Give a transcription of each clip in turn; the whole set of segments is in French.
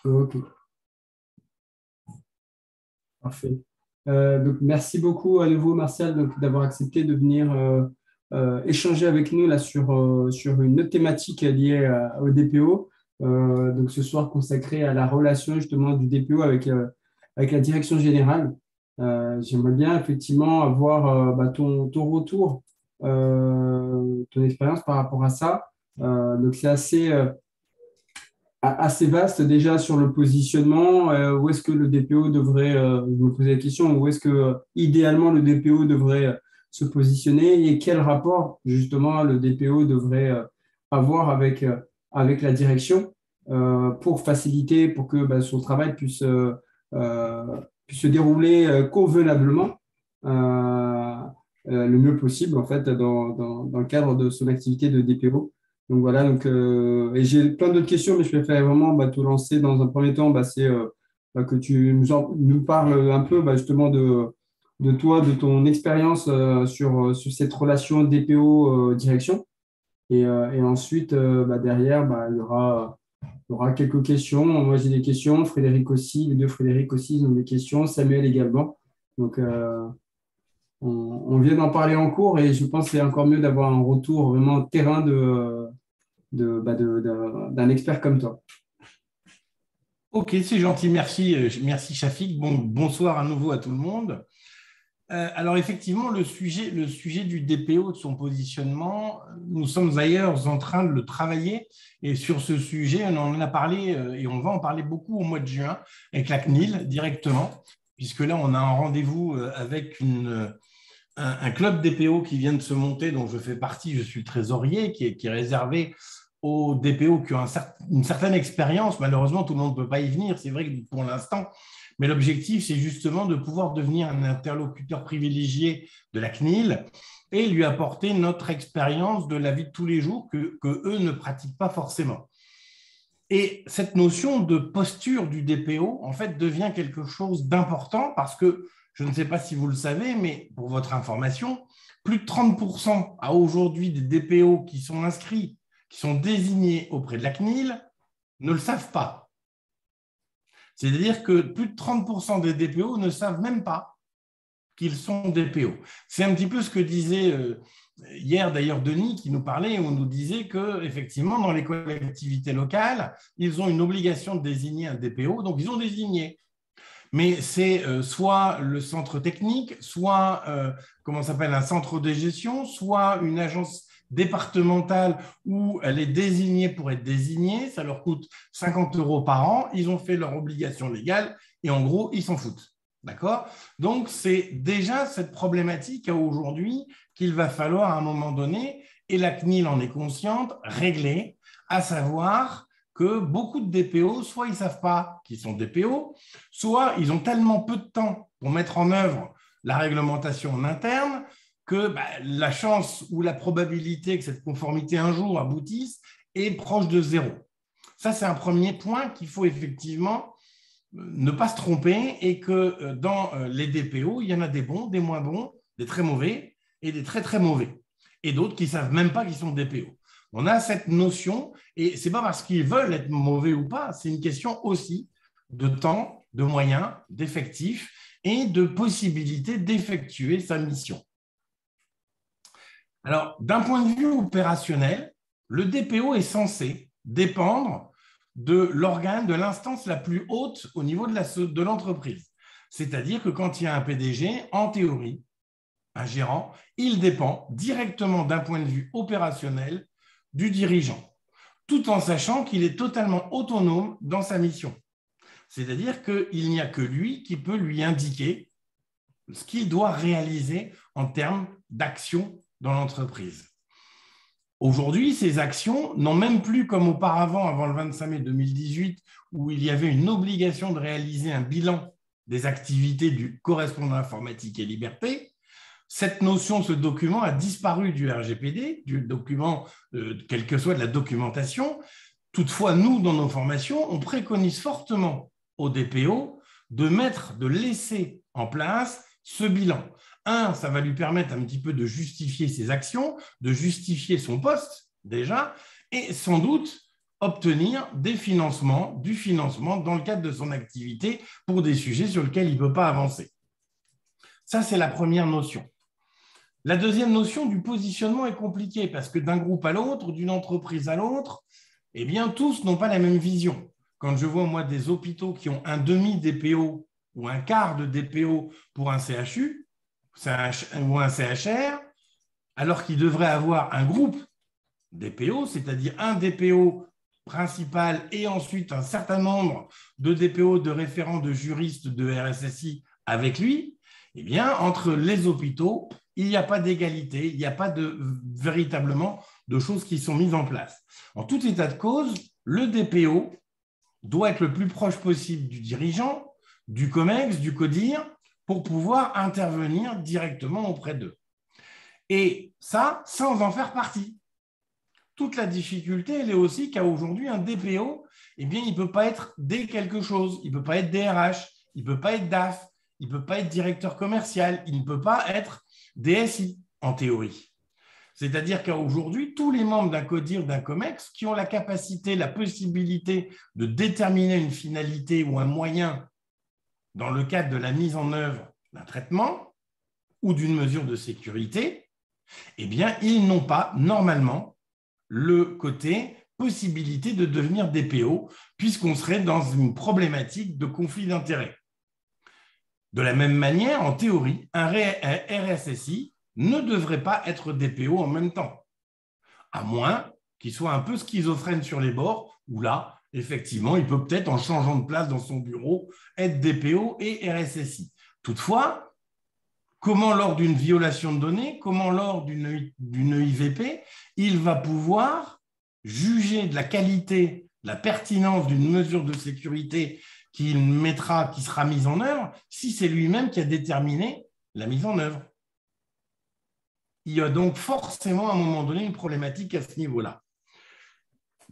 Ok, parfait. Donc, merci beaucoup à nouveau, Martial, donc, d'avoir accepté de venir échanger avec nous là, sur une autre thématique liée au DPO. Donc, ce soir consacré à la relation justement du DPO avec la direction générale. J'aimerais bien effectivement avoir ton retour, ton expérience par rapport à ça. Donc, c'est assez vaste déjà sur le positionnement. Où est-ce que le DPO devrait, je me posais la question, où est-ce que idéalement le DPO devrait se positionner et quel rapport justement le DPO devrait avoir avec la direction pour faciliter, pour que son travail euh, puisse se dérouler convenablement. euh, le mieux possible en fait dans le cadre de son activité de DPO. Donc voilà, et j'ai plein d'autres questions, mais je préfère vraiment te lancer dans un premier temps, c'est que tu nous parles un peu justement de toi, de ton expérience sur cette relation DPO-direction. Et ensuite, derrière, il y aura quelques questions. Moi, j'ai des questions. Frédéric aussi, les deux Frédéric aussi, ils ont des questions. Samuel également. Donc, on vient d'en parler en cours et je pense que c'est encore mieux d'avoir un retour vraiment terrain d'un expert comme toi. Ok, c'est gentil, merci, merci Shafik. Bonsoir à nouveau à tout le monde. Alors effectivement, le sujet du DPO, de son positionnement, nous sommes d'ailleurs en train de le travailler. Et sur ce sujet, on en a parlé et on va en parler beaucoup au mois de juin avec la CNIL directement, puisque là, on a un rendez-vous avec un club DPO qui vient de se monter, dont je fais partie, je suis trésorier, qui est réservé aux DPO qui ont une certaine expérience. Malheureusement, tout le monde ne peut pas y venir, c'est vrai que pour l'instant, mais l'objectif, c'est justement de pouvoir devenir un interlocuteur privilégié de la CNIL et lui apporter notre expérience de la vie de tous les jours que eux ne pratiquent pas forcément. Et cette notion de posture du DPO, en fait, devient quelque chose d'important parce que, je ne sais pas si vous le savez, mais pour votre information, plus de 30% à aujourd'hui des DPO qui sont inscrits, qui sont désignés auprès de la CNIL, ne le savent pas. C'est-à-dire que plus de 30% des DPO ne savent même pas qu'ils sont DPO. C'est un petit peu ce que disait hier d'ailleurs Denis qui nous parlait, où on nous disait qu'effectivement dans les collectivités locales, ils ont une obligation de désigner un DPO, donc ils ont désigné. Mais c'est soit le centre technique, soit comment s'appelle un centre de gestion, soit une agence départementale où elle est désignée pour être désignée, ça leur coûte 50 € par an, ils ont fait leur obligation légale et en gros, ils s'en foutent. D'accord? Donc, c'est déjà cette problématique aujourd'hui qu'il va falloir à un moment donné, et la CNIL en est consciente, régler, à savoir que beaucoup de DPO, soit ils ne savent pas qu'ils sont DPO, soit ils ont tellement peu de temps pour mettre en œuvre la réglementation en interne que la chance ou la probabilité que cette conformité un jour aboutisse est proche de zéro. Ça, c'est un premier point qu'il faut effectivement ne pas se tromper et que dans les DPO, il y en a des bons, des moins bons, des très mauvais et des très très mauvais. Et d'autres qui ne savent même pas qu'ils sont DPO. On a cette notion, et ce n'est pas parce qu'ils veulent être mauvais ou pas, c'est une question aussi de temps, de moyens, d'effectifs et de possibilité d'effectuer sa mission. Alors, d'un point de vue opérationnel, le DPO est censé dépendre de l'organe, de l'instance la plus haute au niveau de l'entreprise. C'est-à-dire que quand il y a un PDG, en théorie, un gérant, il dépend directement d'un point de vue opérationnel du dirigeant, tout en sachant qu'il est totalement autonome dans sa mission. C'est-à-dire qu'il n'y a que lui qui peut lui indiquer ce qu'il doit réaliser en termes d'action dans l'entreprise. Aujourd'hui, ces actions n'ont même plus comme auparavant, avant le 25 mai 2018, où il y avait une obligation de réaliser un bilan des activités du correspondant informatique et liberté. Cette notion, ce document a disparu du RGPD, du document, quelle que soit de la documentation. Toutefois, nous, dans nos formations, on préconise fortement au DPO de laisser en place ce bilan. Ça va lui permettre un petit peu de justifier ses actions, de justifier son poste déjà, et sans doute obtenir du financement dans le cadre de son activité pour des sujets sur lesquels il ne peut pas avancer. Ça, c'est la première notion. La deuxième notion du positionnement est compliquée parce que d'un groupe à l'autre, d'une entreprise à l'autre, eh bien, tous n'ont pas la même vision. Quand je vois, moi, des hôpitaux qui ont un demi-DPO ou un quart de DPO pour un CHU ou un CHR, alors qu'ils devraient avoir un groupe DPO, c'est-à-dire un DPO principal et ensuite un certain nombre de DPO de référents de juristes de RSSI avec lui, eh bien, entre les hôpitaux, il n'y a pas d'égalité, il n'y a pas véritablement de choses qui sont mises en place. En tout état de cause, le DPO doit être le plus proche possible du dirigeant, du COMEX, du CODIR, pour pouvoir intervenir directement auprès d'eux. Et ça, sans en faire partie. Toute la difficulté, elle est aussi qu'à aujourd'hui, un DPO, eh bien, il ne peut pas être D quelque chose, il ne peut pas être DRH, il ne peut pas être DAF, il ne peut pas être directeur commercial, il ne peut pas être DSI, en théorie. C'est-à-dire qu'aujourd'hui, tous les membres d'un CODIR, d'un COMEX, qui ont la capacité, la possibilité de déterminer une finalité ou un moyen dans le cadre de la mise en œuvre d'un traitement ou d'une mesure de sécurité, eh bien, ils n'ont pas, normalement, le côté possibilité de devenir DPO, puisqu'on serait dans une problématique de conflit d'intérêts. De la même manière, en théorie, un RSSI ne devrait pas être DPO en même temps, à moins qu'il soit un peu schizophrène sur les bords, où là, effectivement, il peut peut-être, en changeant de place dans son bureau, être DPO et RSSI. Toutefois, comment lors d'une violation de données, comment lors d'une IVP, il va pouvoir juger de la qualité, de la pertinence d'une mesure de sécurité qui sera mise en œuvre, si c'est lui-même qui a déterminé la mise en œuvre. Il y a donc forcément à un moment donné une problématique à ce niveau-là.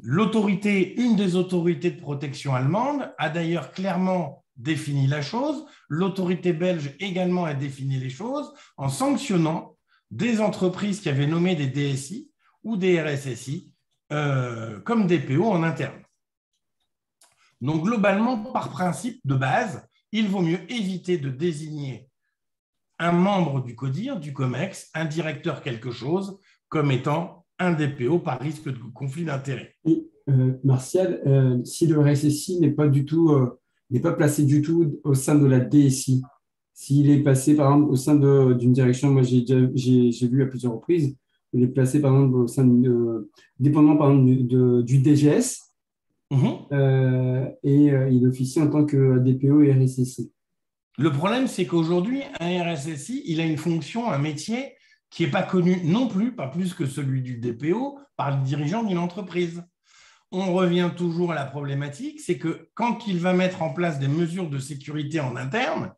Une des autorités de protection allemande a d'ailleurs clairement défini la chose. L'autorité belge également a défini les choses en sanctionnant des entreprises qui avaient nommé des DSI ou des RSSI comme DPO en interne. Donc, globalement, par principe de base, il vaut mieux éviter de désigner un membre du CODIR, du COMEX, un directeur quelque chose, comme étant un DPO par risque de conflit d'intérêts. Et, Martial, si le RSSI n'est pas placé du tout au sein de la DSI, s'il est placé par exemple au sein d'une direction, moi j'ai vu à plusieurs reprises, il est placé par exemple au sein dépendant par exemple du DGS, il officie en tant que DPO et RSSI. Le problème, c'est qu'aujourd'hui, un RSSI, il a une fonction, un métier qui n'est pas connu non plus, pas plus que celui du DPO, par le dirigeant d'une entreprise. On revient toujours à la problématique, c'est que quand il va mettre en place des mesures de sécurité en interne,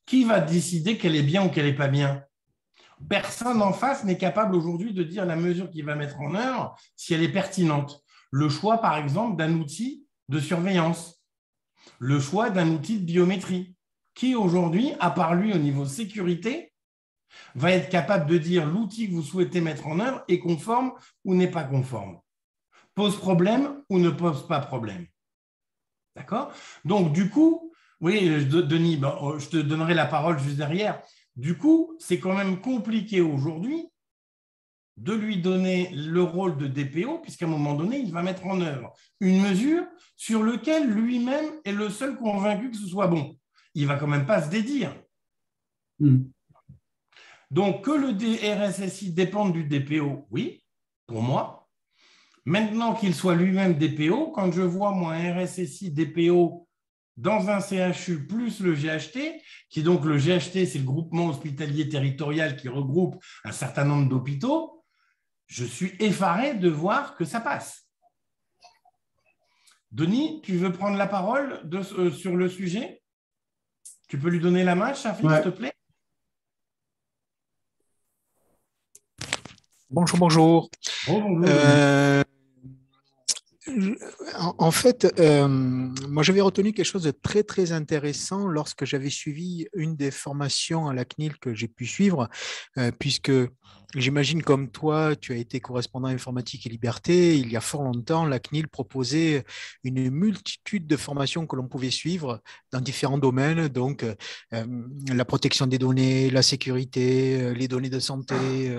qui va décider qu'elle est bien ou qu'elle n'est pas bien? Personne en face n'est capable aujourd'hui de dire la mesure qu'il va mettre en œuvre, si elle est pertinente. Le choix, par exemple, d'un outil de surveillance, le choix d'un outil de biométrie, qui aujourd'hui, à part lui au niveau sécurité, va être capable de dire l'outil que vous souhaitez mettre en œuvre est conforme ou n'est pas conforme, pose problème ou ne pose pas problème. D'accord? Donc, du coup, oui, Denis, je te donnerai la parole juste derrière. Du coup, c'est quand même compliqué aujourd'hui de lui donner le rôle de DPO, puisqu'à un moment donné, il va mettre en œuvre une mesure sur laquelle lui-même est le seul convaincu que ce soit bon. Il ne va quand même pas se dédire. Donc, que le RSSI dépende du DPO, oui, pour moi. Maintenant qu'il soit lui-même DPO, quand je vois moi un RSSI DPO dans un CHU plus le GHT, qui est donc le GHT, c'est le groupement hospitalier territorial qui regroupe un certain nombre d'hôpitaux, je suis effaré de voir que ça passe. Denis, tu veux prendre la parole sur le sujet? Tu peux lui donner la main, Shafik, s'il te plaît? Bonjour, bonjour. Bonjour. En fait, moi j'avais retenu quelque chose de très très intéressant lorsque j'avais suivi une des formations à la CNIL que j'ai pu suivre, puisque j'imagine comme toi, tu as été correspondant informatique et liberté. Il y a fort longtemps, la CNIL proposait une multitude de formations que l'on pouvait suivre dans différents domaines, donc la protection des données, la sécurité, les données de santé,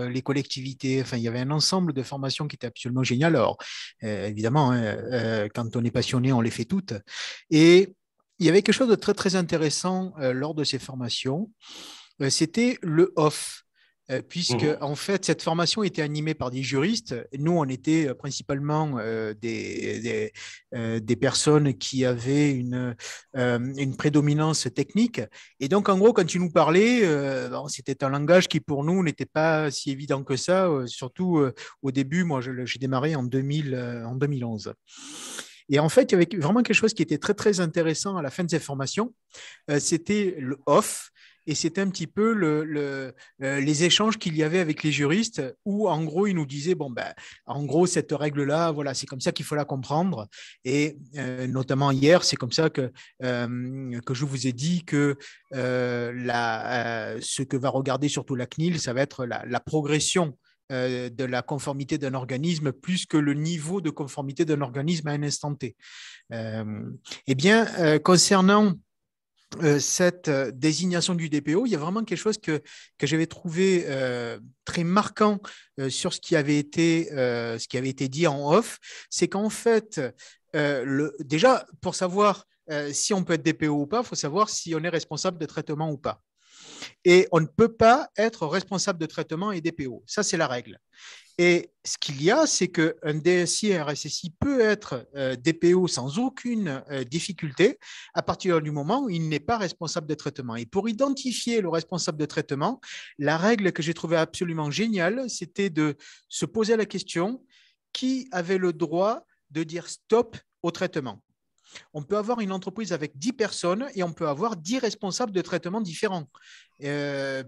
les collectivités. Enfin, il y avait un ensemble de formations qui étaient absolument géniales. Alors, évidemment, hein, quand on est passionné, on les fait toutes. Et il y avait quelque chose de très, très intéressant lors de ces formations, c'était le off. Puisque en fait cette formation était animée par des juristes. Nous, on était principalement des personnes qui avaient une prédominance technique. Et donc, en gros, quand tu nous parlais, bon, c'était un langage qui pour nous n'était pas si évident que ça. Surtout au début, moi, j'ai démarré en 2011. Et en fait, il y avait vraiment quelque chose qui était très, très intéressant à la fin de ces formations. C'était le off. Et c'était un petit peu les échanges qu'il y avait avec les juristes où, en gros, ils nous disaient, bon, ben, en gros, cette règle-là, voilà, c'est comme ça qu'il faut la comprendre. Et notamment hier, c'est comme ça que je vous ai dit que ce que va regarder surtout la CNIL, ça va être la progression de la conformité d'un organisme plus que le niveau de conformité d'un organisme à un instant T. Eh bien, concernant cette désignation du DPO, il y a vraiment quelque chose que j'avais trouvé très marquant sur ce qui avait été dit en off, c'est qu'en fait, déjà, pour savoir si on peut être DPO ou pas, il faut savoir si on est responsable de traitement ou pas. Et on ne peut pas être responsable de traitement et DPO. Ça, c'est la règle. Et ce qu'il y a, c'est qu'un DSI et un RSSI peut être DPO sans aucune difficulté à partir du moment où il n'est pas responsable de traitement. Et pour identifier le responsable de traitement, la règle que j'ai trouvée absolument géniale, c'était de se poser la question qui avait le droit de dire stop au traitement. On peut avoir une entreprise avec 10 personnes et on peut avoir 10 responsables de traitements différents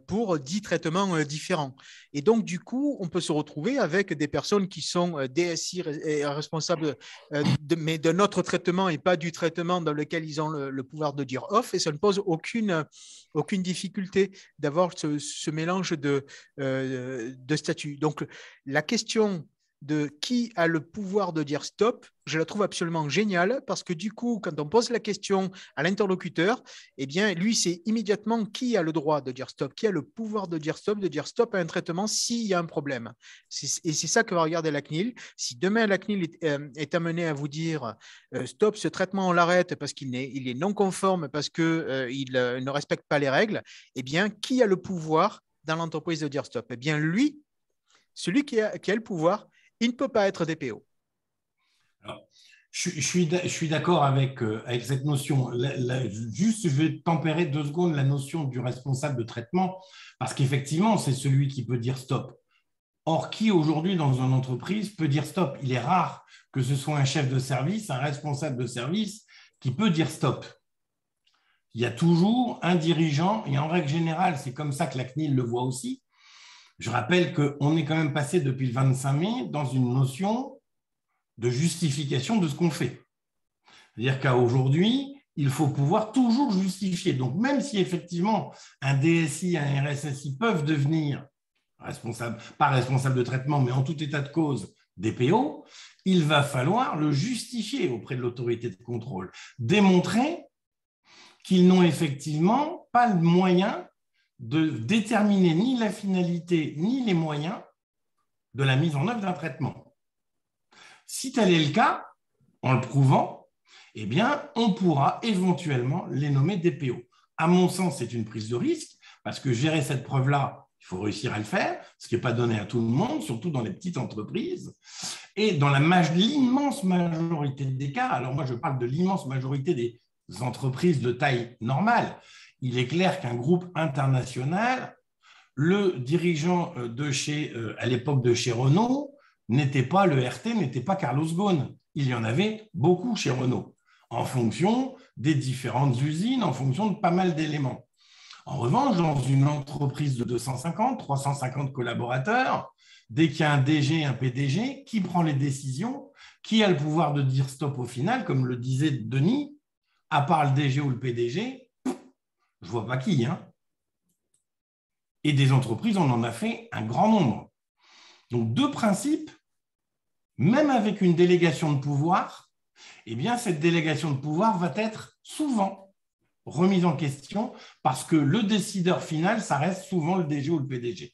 pour 10 traitements différents. Et donc, du coup, on peut se retrouver avec des personnes qui sont DSI et responsables mais de notre traitement et pas du traitement dans lequel ils ont le pouvoir de dire off. Et ça ne pose aucune difficulté d'avoir ce mélange de statuts. Donc, la question de qui a le pouvoir de dire stop, je la trouve absolument géniale parce que du coup, quand on pose la question à l'interlocuteur, eh bien, lui, c'est immédiatement qui a le droit de dire stop, qui a le pouvoir de dire stop à un traitement s'il y a un problème. Et c'est ça que va regarder la CNIL. Si demain, la CNIL est amenée à vous dire stop, ce traitement, on l'arrête parce qu'il est non conforme, parce qu'il ne respecte pas les règles, eh bien, qui a le pouvoir dans l'entreprise de dire stop? Eh bien, lui, celui qui a le pouvoir, il ne peut pas être DPO. Alors, je suis d'accord avec cette notion. Juste, je vais tempérer 2 secondes la notion du responsable de traitement, parce qu'effectivement, c'est celui qui peut dire stop. Or, qui aujourd'hui dans une entreprise peut dire stop? Il est rare que ce soit un chef de service, un responsable de service qui peut dire stop. Il y a toujours un dirigeant, et en règle générale, c'est comme ça que la CNIL le voit aussi. Je rappelle qu'on est quand même passé depuis le 25 mai dans une notion de justification de ce qu'on fait. C'est-à-dire qu'à aujourd'hui, il faut pouvoir toujours justifier. Donc, même si effectivement un DSI, un RSSI peuvent devenir pas responsable de traitement, mais en tout état de cause, DPO, il va falloir le justifier auprès de l'autorité de contrôle, démontrer qu'ils n'ont effectivement pas le moyen de déterminer ni la finalité ni les moyens de la mise en œuvre d'un traitement. Si tel est le cas, en le prouvant, eh bien, on pourra éventuellement les nommer DPO. À mon sens, c'est une prise de risque, parce que gérer cette preuve-là, il faut réussir à le faire, ce qui n'est pas donné à tout le monde, surtout dans les petites entreprises. Et dans l'immense majorité des cas, alors moi je parle de l'immense majorité des entreprises de taille normale, il est clair qu'un groupe international, le dirigeant à l'époque de chez Renault, n'était pas le RT, n'était pas Carlos Ghosn. Il y en avait beaucoup chez Renault, en fonction des différentes usines, en fonction de pas mal d'éléments. En revanche, dans une entreprise de 250, 350 collaborateurs, dès qu'il y a un DG, un PDG, qui prend les décisions, qui a le pouvoir de dire stop au final, comme le disait Denis, à part le DG ou le PDG, je ne vois pas qui. Hein. Et des entreprises, on en a fait un grand nombre. Donc, deux principes, même avec une délégation de pouvoir, eh bien, cette délégation de pouvoir va être souvent remise en question parce que le décideur final, ça reste souvent le DG ou le PDG.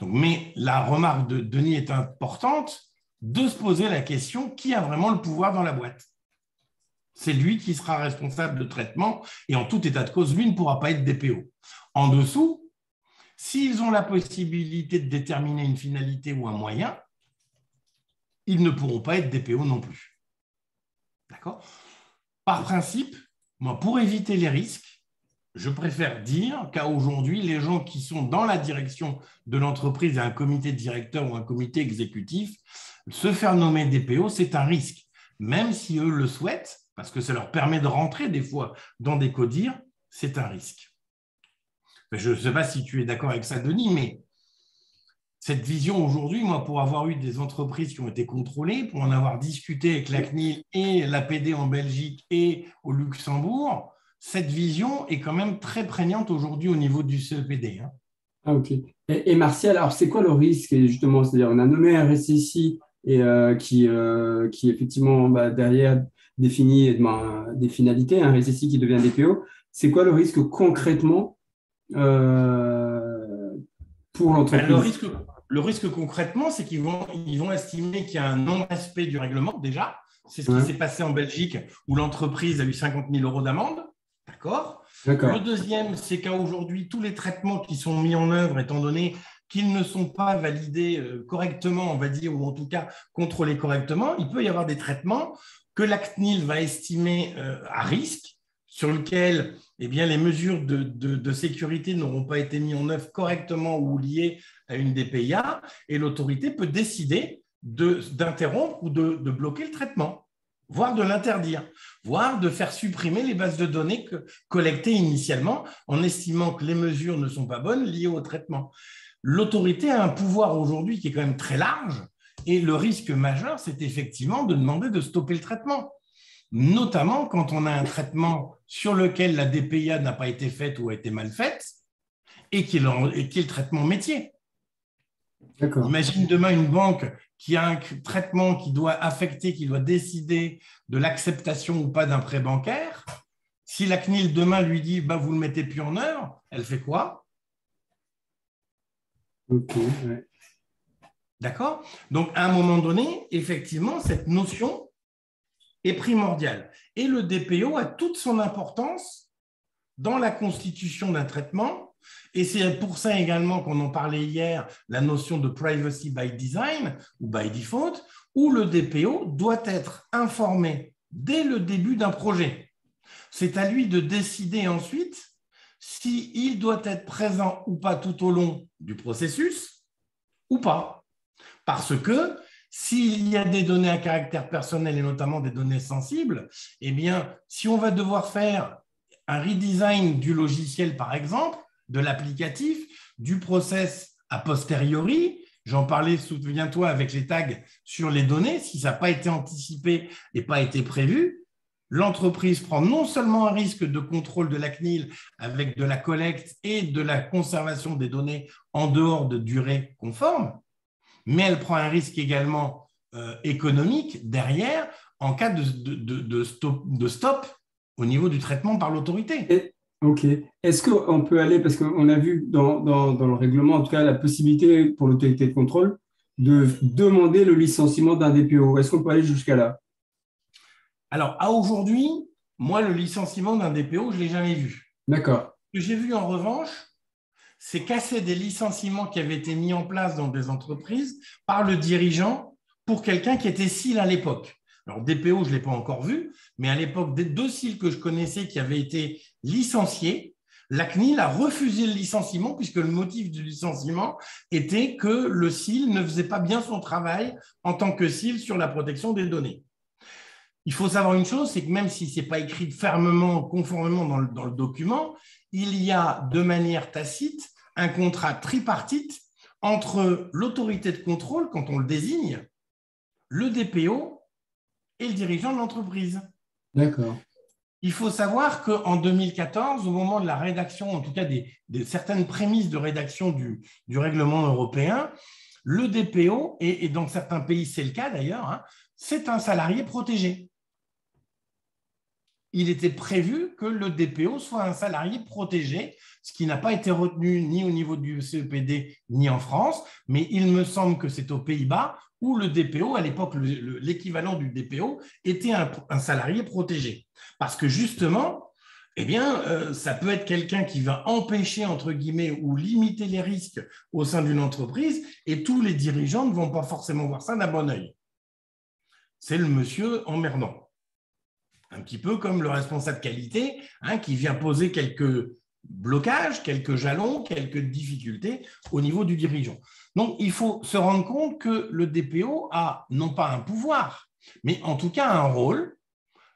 Donc, mais la remarque de Denis est importante, de se poser la question, qui a vraiment le pouvoir dans la boîte? C'est lui qui sera responsable de traitement et en tout état de cause, lui ne pourra pas être DPO. En dessous, s'ils ont la possibilité de déterminer une finalité ou un moyen, ils ne pourront pas être DPO non plus. D'accord? Par principe, moi, pour éviter les risques, je préfère dire qu'à aujourd'hui, les gens qui sont dans la direction de l'entreprise et un comité de directeur ou un comité exécutif, se faire nommer DPO, c'est un risque. Même si eux le souhaitent, parce que ça leur permet de rentrer des fois dans des CODIR, c'est un risque. Je ne sais pas si tu es d'accord avec ça, Denis, mais cette vision aujourd'hui, moi, pour avoir eu des entreprises qui ont été contrôlées, pour en avoir discuté avec la CNIL et l'APD en Belgique et au Luxembourg, cette vision est quand même très prégnante aujourd'hui au niveau du CEPD. Hein. Ah, ok. Et Martial, alors c'est quoi le risque justement? C'est-à-dire, on a nommé un RSSI qui effectivement derrière définit des finalités, un RSSI qui devient DPO. C'est quoi le risque concrètement pour l'entreprise? Le risque concrètement, c'est qu'ils vont estimer qu'il y a un non-respect du règlement déjà. C'est ce qui s'est passé en Belgique où l'entreprise a eu 50 000 € d'amende. D'accord. Le deuxième, c'est qu'aujourd'hui, tous les traitements qui sont mis en œuvre, étant donné qu'ils ne sont pas validés correctement, on va dire, ou en tout cas contrôlés correctement, il peut y avoir des traitements que la CNIL va estimer à risque, sur lequel eh bien, les mesures de sécurité n'auront pas été mises en œuvre correctement ou liées à une DPIA, et l'autorité peut décider d'interrompre ou de bloquer le traitement, voire de l'interdire, voire de faire supprimer les bases de données collectées initialement en estimant que les mesures ne sont pas bonnes liées au traitement. L'autorité a un pouvoir aujourd'hui qui est quand même très large, et le risque majeur, c'est effectivement de demander de stopper le traitement, notamment quand on a un traitement sur lequel la DPIA n'a pas été faite ou a été mal faite, et qui est le traitement métier. D'accord. Imagine demain une banque qui a un traitement qui doit affecter, qui doit décider de l'acceptation ou pas d'un prêt bancaire. Si la CNIL demain lui dit vous ne le mettez plus en œuvre, elle fait quoi? Ok, ouais. D'accord? Donc, à un moment donné, effectivement, cette notion est primordiale. Et le DPO a toute son importance dans la constitution d'un traitement. Et c'est pour ça également qu'on en parlait hier, la notion de privacy by design ou by default, où le DPO doit être informé dès le début d'un projet. C'est à lui de décider ensuite s'il doit être présent ou pas tout au long du processus ou pas. Parce que s'il y a des données à caractère personnel et notamment des données sensibles, eh bien, si on va devoir faire un redesign du logiciel, par exemple, de l'applicatif, du process a posteriori, j'en parlais, souviens-toi, avec les tags sur les données, si ça n'a pas été anticipé et pas été prévu, l'entreprise prend non seulement un risque de contrôle de la CNIL avec de la collecte et de la conservation des données en dehors de durée conforme, mais elle prend un risque également économique derrière en cas de stop au niveau du traitement par l'autorité. Ok. Est-ce qu'on peut aller, parce qu'on a vu dans le règlement, en tout cas, la possibilité pour l'autorité de contrôle de demander le licenciement d'un DPO. Est-ce qu'on peut aller jusqu'à là? Alors, à aujourd'hui, moi, le licenciement d'un DPO, je ne l'ai jamais vu. D'accord. Ce que j'ai vu en revanche, c'est casser des licenciements qui avaient été mis en place dans des entreprises par le dirigeant pour quelqu'un qui était SIL à l'époque. Alors, DPO, je ne l'ai pas encore vu, mais à l'époque, des deux SIL que je connaissais qui avaient été licenciés, la CNIL a refusé le licenciement puisque le motif du licenciement était que le SIL ne faisait pas bien son travail en tant que SIL sur la protection des données. il faut savoir une chose, c'est que même si ce n'est pas écrit fermement, conformément dans le document, il y a de manière tacite un contrat tripartite entre l'autorité de contrôle, quand on le désigne, le DPO et le dirigeant de l'entreprise. D'accord. Il faut savoir qu'en 2014, au moment de la rédaction, en tout cas des certaines prémices de rédaction du règlement européen, le DPO, et dans certains pays c'est le cas d'ailleurs, hein, c'est un salarié protégé. Il était prévu que le DPO soit un salarié protégé, ce qui n'a pas été retenu ni au niveau du CEPD ni en France, mais il me semble que c'est aux Pays-Bas où le DPO, à l'époque, l'équivalent du DPO, était un salarié protégé. Parce que justement, eh bien, ça peut être quelqu'un qui va empêcher, entre guillemets, ou limiter les risques au sein d'une entreprise, et tous les dirigeants ne vont pas forcément voir ça d'un bon œil. C'est le monsieur emmerdant. Un petit peu comme le responsable qualité, hein, qui vient poser quelques blocages, quelques jalons, quelques difficultés au niveau du dirigeant. Donc, il faut se rendre compte que le DPO a non pas un pouvoir, mais en tout cas un rôle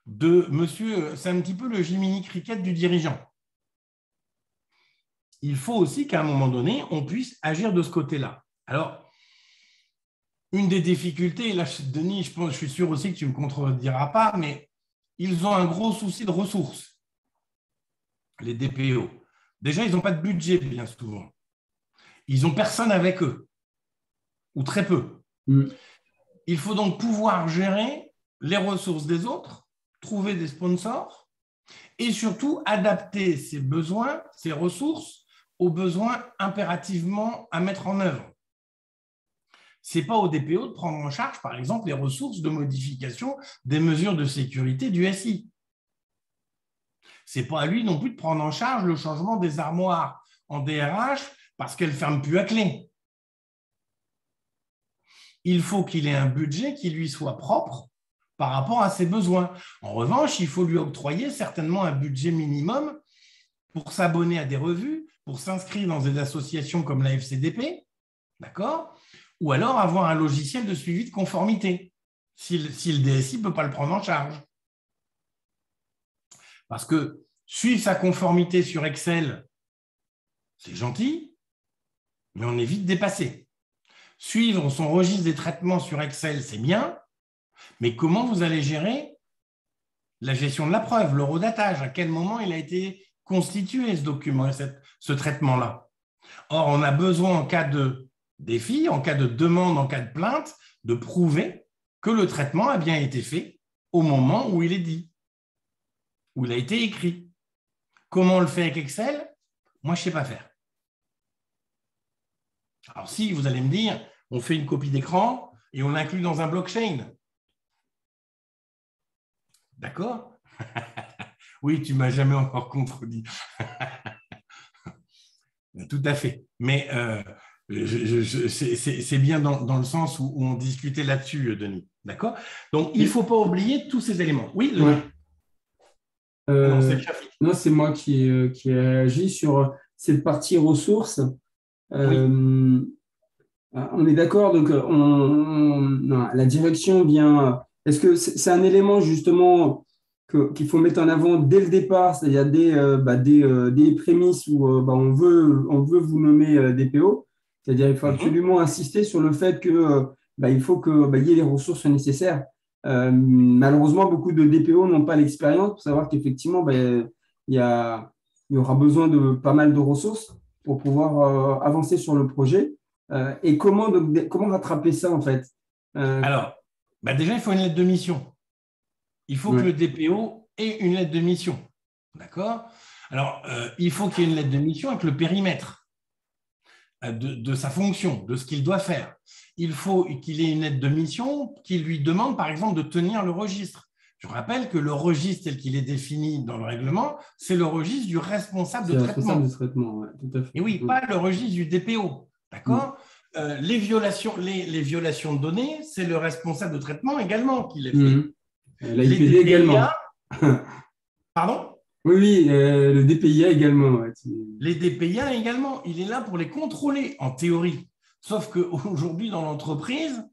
de monsieur, c'est un petit peu le Jiminy Cricket du dirigeant. Il faut aussi qu'à un moment donné, on puisse agir de ce côté-là. Alors, une des difficultés, là, Denis, je suis sûr aussi que tu ne me contrediras pas, mais ils ont un gros souci de ressources, les DPO. Déjà, ils n'ont pas de budget, bien souvent. Ils n'ont personne avec eux, ou très peu. Il faut donc pouvoir gérer les ressources des autres, trouver des sponsors, et surtout adapter ses besoins, ses ressources, aux besoins impérativement à mettre en œuvre. Ce n'est pas au DPO de prendre en charge, par exemple, les ressources de modification des mesures de sécurité du SI. Ce n'est pas à lui non plus de prendre en charge le changement des armoires en DRH parce qu'elles ne ferment plus à clé. Il faut qu'il ait un budget qui lui soit propre par rapport à ses besoins. En revanche, il faut lui octroyer certainement un budget minimum pour s'abonner à des revues, pour s'inscrire dans des associations comme la FCDP, d'accord ? Ou alors avoir un logiciel de suivi de conformité, si le DSI ne peut pas le prendre en charge. Parce que suivre sa conformité sur Excel, c'est gentil, mais on est vite dépassé. Suivre son registre des traitements sur Excel, c'est bien, mais comment vous allez gérer la gestion de la preuve, l'horodatage, à quel moment il a été constitué ce document, ce traitement-là? Or, on a besoin en cas de défi, en cas de demande, en cas de plainte, de prouver que le traitement a bien été fait au moment où il est dit, où il a été écrit. Comment on le fait avec Excel? Moi, je ne sais pas faire. Alors si, vous allez me dire, on fait une copie d'écran et on l'inclut dans un blockchain. D'accord? Oui, tu ne m'as jamais encore contredit. Tout à fait. Mais c'est bien dans le sens où on discutait là-dessus, Denis. D'accord? Donc, il ne faut pas oublier tous ces éléments. Oui, ouais. Non, c'est moi qui ai agi sur cette partie ressources. Oui. On est d'accord, donc non, la direction vient. Est-ce que c'est un élément justement qu'il faut mettre en avant dès le départ, c'est-à-dire des prémices où on veut vous nommer DPO, c'est-à-dire il faut absolument insister sur le fait que il faut qu'il y ait les ressources nécessaires. Malheureusement, beaucoup de DPO n'ont pas l'expérience pour savoir qu'effectivement, il y aura besoin de pas mal de ressources pour pouvoir avancer sur le projet. Et comment rattraper ça, en fait? Alors, déjà, il faut une lettre de mission. Il faut que le DPO ait une lettre de mission. D'accord? Alors, il faut qu'il y ait une lettre de mission avec le périmètre de sa fonction, de ce qu'il doit faire. Il faut qu'il ait une lettre de mission qui lui demande, par exemple, de tenir le registre. Je rappelle que le registre tel qu'il est défini dans le règlement, c'est le registre du responsable de traitement. Ouais, tout à fait. Et oui, pas le registre du DPO. D'accord? Les violations de données, c'est le responsable de traitement également qui les fait. L'AIPD également. Pardon? Oui, le DPIA également. Ouais. Les DPIA également, il est là pour les contrôler en théorie. Sauf qu'aujourd'hui, dans l'entreprise,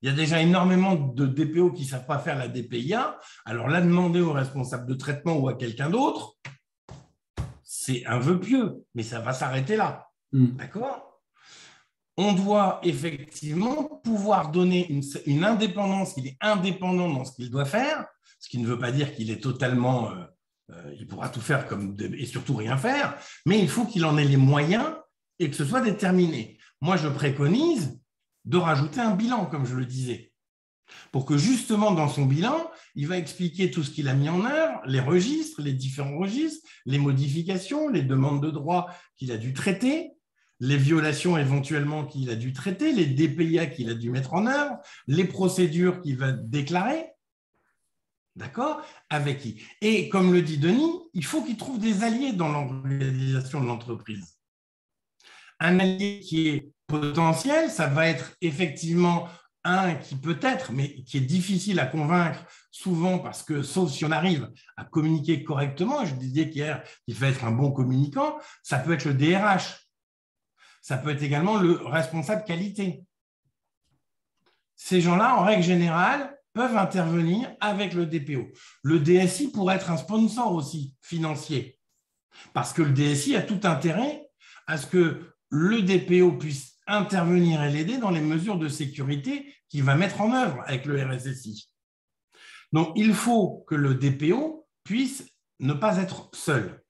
Il y a déjà énormément de DPO qui ne savent pas faire la DPIA. Alors là, demander au responsable de traitement ou à quelqu'un d'autre, c'est un vœu pieux, mais ça va s'arrêter là. D'accord ? On doit effectivement pouvoir donner une indépendance, qu'il est indépendant dans ce qu'il doit faire, ce qui ne veut pas dire qu'il est totalement, il pourra tout faire et surtout rien faire, mais il faut qu'il en ait les moyens et que ce soit déterminé. Moi, je préconise de rajouter un bilan, comme je le disais, pour que justement dans son bilan, il va expliquer tout ce qu'il a mis en œuvre, les registres, les différents registres, les modifications, les demandes de droit qu'il a dû traiter, les violations éventuellement qu'il a dû traiter, les DPIA qu'il a dû mettre en œuvre, les procédures qu'il va déclarer. D'accord ? Avec qui ? Et comme le dit Denis, il faut qu'il trouve des alliés dans l'organisation de l'entreprise. Un allié qui est potentiel, ça va être effectivement un qui peut être, mais qui est difficile à convaincre souvent parce que, sauf si on arrive à communiquer correctement, je disais qu'hier, il faut être un bon communicant, ça peut être le DRH. Ça peut être également le responsable qualité. Ces gens-là, en règle générale, peuvent intervenir avec le DPO. Le DSI pourrait être un sponsor aussi financier, parce que le DSI a tout intérêt à ce que le DPO puisse intervenir et l'aider dans les mesures de sécurité qu'il va mettre en œuvre avec le RSSI. Donc, il faut que le DPO puisse ne pas être seul.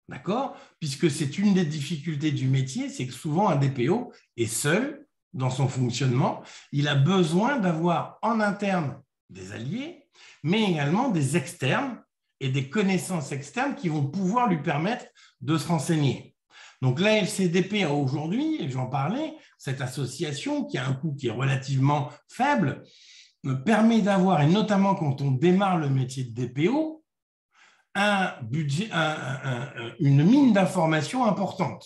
D'accord ? Puisque c'est une des difficultés du métier, c'est que souvent un DPO est seul dans son fonctionnement. Il a besoin d'avoir en interne des alliés, mais également des externes et des connaissances externes qui vont pouvoir lui permettre de se renseigner. Donc l'AFCDP a aujourd'hui, et j'en parlais, cette association qui a un coût qui est relativement faible, permet d'avoir, et notamment quand on démarre le métier de DPO, un budget, une mine d'informations importante.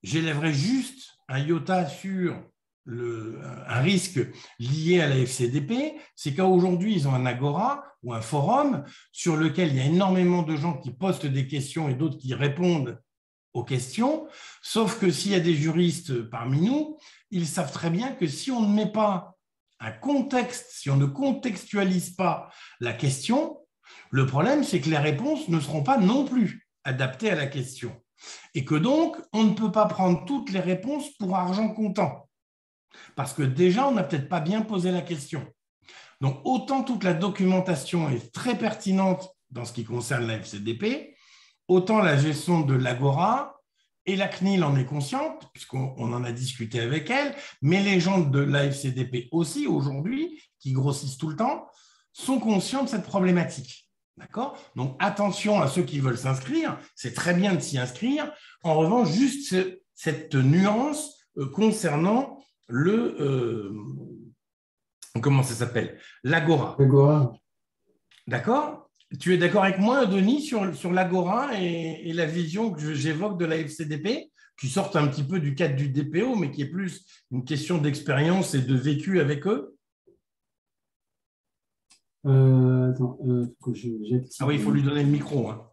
J'élèverai juste un iota sur un risque lié à la FCDP, c'est qu'aujourd'hui, ils ont un agora ou un forum sur lequel il y a énormément de gens qui postent des questions et d'autres qui répondent aux questions, sauf que s'il y a des juristes parmi nous, ils savent très bien que si on ne met pas un contexte, si on ne contextualise pas la question, le problème, c'est que les réponses ne seront pas non plus adaptées à la question. Et que donc, on ne peut pas prendre toutes les réponses pour argent comptant. Parce que déjà, on n'a peut-être pas bien posé la question. Donc, autant toute la documentation est très pertinente dans ce qui concerne la FCDP, autant la gestion de l'Agora, et la CNIL en est consciente, puisqu'on en a discuté avec elle, mais les gens de la FCDP aussi, aujourd'hui, qui grossissent tout le temps, sont conscients de cette problématique. D'accord ? Donc, attention à ceux qui veulent s'inscrire. C'est très bien de s'y inscrire. En revanche, juste cette nuance concernant comment ça s'appelle ? L'Agora. Agora. D'accord ? Tu es d'accord avec moi, Denis, sur l'Agora et la vision que j'évoque de la FCDP, qui sortent un petit peu du cadre du DPO, mais qui est plus une question d'expérience et de vécu avec eux ? Attends, ah oui, il faut lui donner le micro. Hein.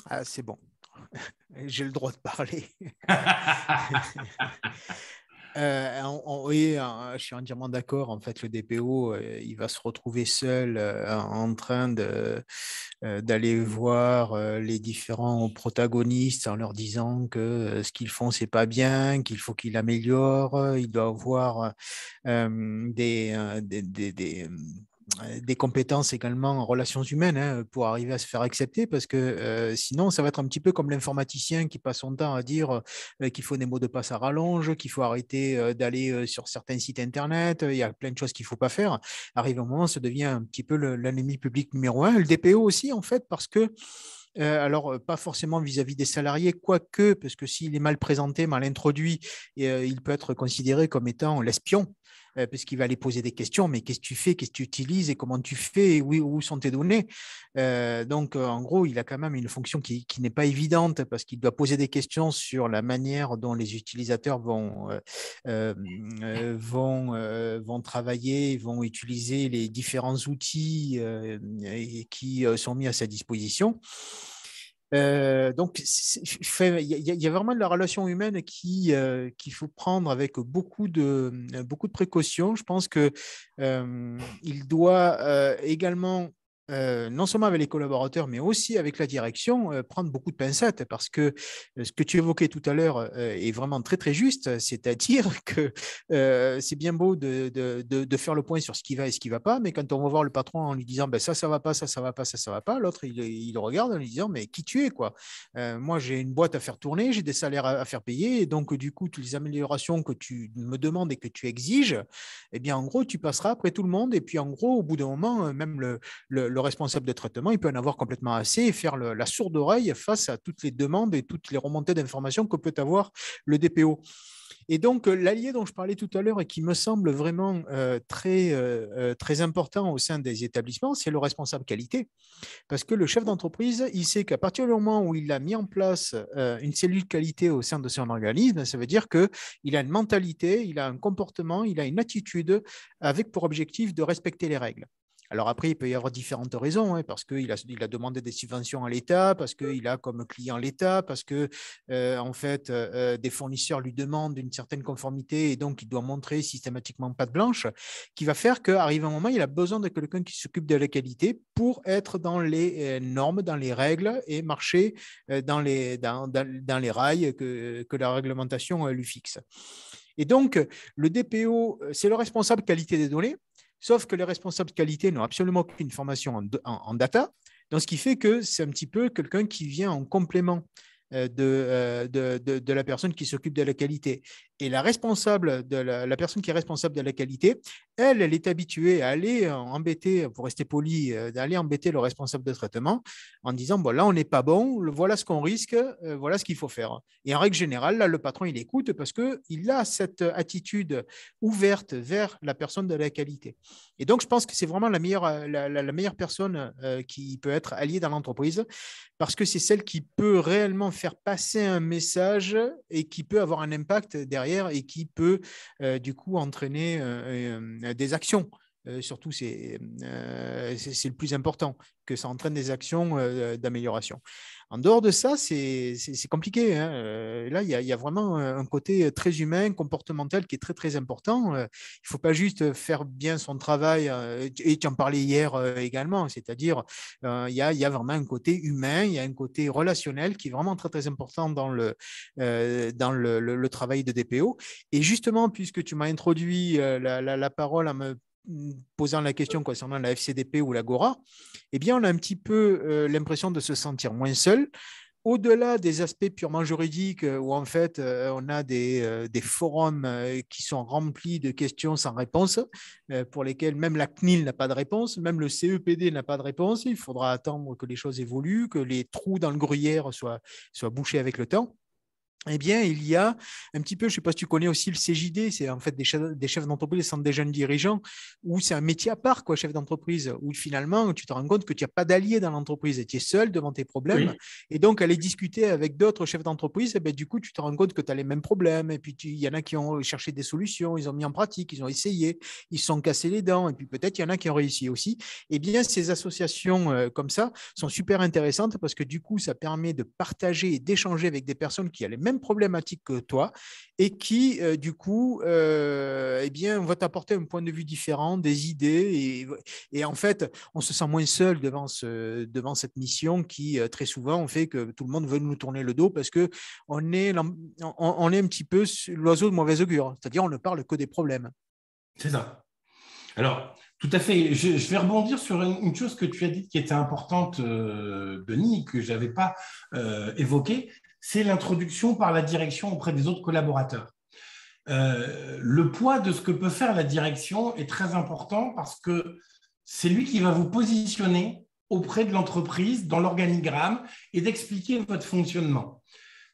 Ah, c'est bon. J'ai le droit de parler. Oui, je suis entièrement d'accord. En fait, le DPO, il va se retrouver seul en train d'aller voir les différents protagonistes en leur disant que ce qu'ils font, c'est pas bien, qu'il faut qu'ils améliorent. Il doit avoir des compétences également en relations humaines pour arriver à se faire accepter, parce que sinon, ça va être un petit peu comme l'informaticien qui passe son temps à dire qu'il faut des mots de passe à rallonge, qu'il faut arrêter d'aller sur certains sites Internet, il y a plein de choses qu'il ne faut pas faire. Arrive un moment, ça devient un petit peu l'ennemi public numéro un. Le DPO aussi, en fait, parce que alors, pas forcément vis-à-vis des salariés, quoique, parce que s'il est mal présenté, mal introduit, il peut être considéré comme étant l'espion, parce qu'il va aller poser des questions, mais qu'est-ce que tu fais, qu'est-ce que tu utilises et comment tu fais, et où sont tes données. Donc, en gros, il a quand même une fonction qui n'est pas évidente, parce qu'il doit poser des questions sur la manière dont les utilisateurs vont travailler, vont utiliser les différents outils qui sont mis à sa disposition. Donc, il y a vraiment de la relation humaine qu'il faut prendre avec beaucoup de précautions. Je pense qu'il doit également, non seulement avec les collaborateurs, mais aussi avec la direction, prendre beaucoup de pincettes parce que ce que tu évoquais tout à l'heure est vraiment très, très juste. C'est-à-dire que c'est bien beau de faire le point sur ce qui va et ce qui ne va pas, mais quand on va voir le patron en lui disant ben, ça ne va pas, ça ne va pas, ça ne va pas, l'autre, il regarde en lui disant mais qui tu es quoi. Moi, j'ai une boîte à faire tourner, j'ai des salaires à faire payer, et donc du coup, toutes les améliorations que tu me demandes et que tu exiges, eh bien, en gros, tu passeras après tout le monde, et puis en gros, au bout d'un moment, même le responsable de traitement, il peut en avoir complètement assez et faire la sourde oreille face à toutes les demandes et toutes les remontées d'informations que peut avoir le DPO. Et donc, l'allié dont je parlais tout à l'heure et qui me semble vraiment très important au sein des établissements, c'est le responsable qualité. Parce que le chef d'entreprise, il sait qu'à partir du moment où il a mis en place une cellule qualité au sein de son organisme, ça veut dire qu'il a une mentalité, il a un comportement, il a une attitude avec pour objectif de respecter les règles. Alors après, il peut y avoir différentes raisons, parce qu'il a demandé des subventions à l'État, parce qu'il a comme client l'État, parce que en fait, des fournisseurs lui demandent une certaine conformité et donc il doit montrer systématiquement patte blanche, qui va faire qu'arrive un moment, il a besoin de quelqu'un qui s'occupe de la qualité pour être dans les normes, dans les règles et marcher dans les rails que la réglementation lui fixe. Et donc, le DPO, c'est le responsable qualité des données. Sauf que les responsables qualité n'ont absolument aucune formation en data, donc ce qui fait que c'est un petit peu quelqu'un qui vient en complément de la personne qui s'occupe de la qualité. Et la personne qui est responsable de la qualité, elle est habituée à aller embêter, pour rester poli, d'aller embêter le responsable de traitement en disant bon, là, on n'est pas bon, voilà ce qu'on risque, voilà ce qu'il faut faire. Et en règle générale, là, le patron, il écoute parce qu'il a cette attitude ouverte vers la personne de la qualité. Et donc, je pense que c'est vraiment la meilleure personne qui peut être alliée dans l'entreprise parce que c'est celle qui peut réellement faire passer un message et qui peut avoir un impact derrière et qui peut du coup entraîner des actions. Surtout, c'est le plus important, que ça entraîne des actions d'amélioration. En dehors de ça, c'est compliqué. Là, il y a vraiment un côté très humain, comportemental qui est très, très important. Il ne faut pas juste faire bien son travail, et tu en parlais hier également, c'est-à-dire il y a vraiment un côté humain, il y a un côté relationnel qui est vraiment très, très important dans le travail de DPO. Et justement, puisque tu m'as introduit la parole en me posant la question concernant la FCDP ou l'Agora, eh bien, on a un petit peu l'impression de se sentir moins seul. Au-delà des aspects purement juridiques, où en fait, on a des forums qui sont remplis de questions sans réponse, pour lesquelles même la CNIL n'a pas de réponse, même le CEPD n'a pas de réponse. Il faudra attendre que les choses évoluent, que les trous dans le gruyère soient bouchés avec le temps. Eh bien, il y a un petit peu, je ne sais pas si tu connais aussi le CJD, c'est en fait des chefs d'entreprise, centres des jeunes dirigeants, où c'est un métier à part, chef d'entreprise, où finalement, tu te rends compte que tu n'as pas d'alliés dans l'entreprise et tu es seul devant tes problèmes. Oui. Et donc, aller discuter avec d'autres chefs d'entreprise, du coup, tu te rends compte que tu as les mêmes problèmes. Et puis, il y en a qui ont cherché des solutions, ils ont mis en pratique, ils ont essayé, ils se sont cassés les dents. Et puis, peut-être, il y en a qui ont réussi aussi. Eh bien, ces associations comme ça sont super intéressantes parce que du coup, ça permet de partager et d'échanger avec des personnes qui ont les mêmes problématiques que toi et qui, du coup, vont t'apporter un point de vue différent, des idées. Et en fait, on se sent moins seul devant cette mission qui, très souvent, fait que tout le monde veut nous tourner le dos parce qu'on est un petit peu l'oiseau de mauvaise augure. C'est-à-dire, on ne parle que des problèmes. C'est ça. Alors, tout à fait. Je vais rebondir sur une chose que tu as dite qui était importante, Denis, que je n'avais pas évoquée, c'est l'introduction par la direction auprès des autres collaborateurs. Le poids de ce que peut faire la direction est très important parce que c'est lui qui va vous positionner auprès de l'entreprise, dans l'organigramme, et d'expliquer votre fonctionnement.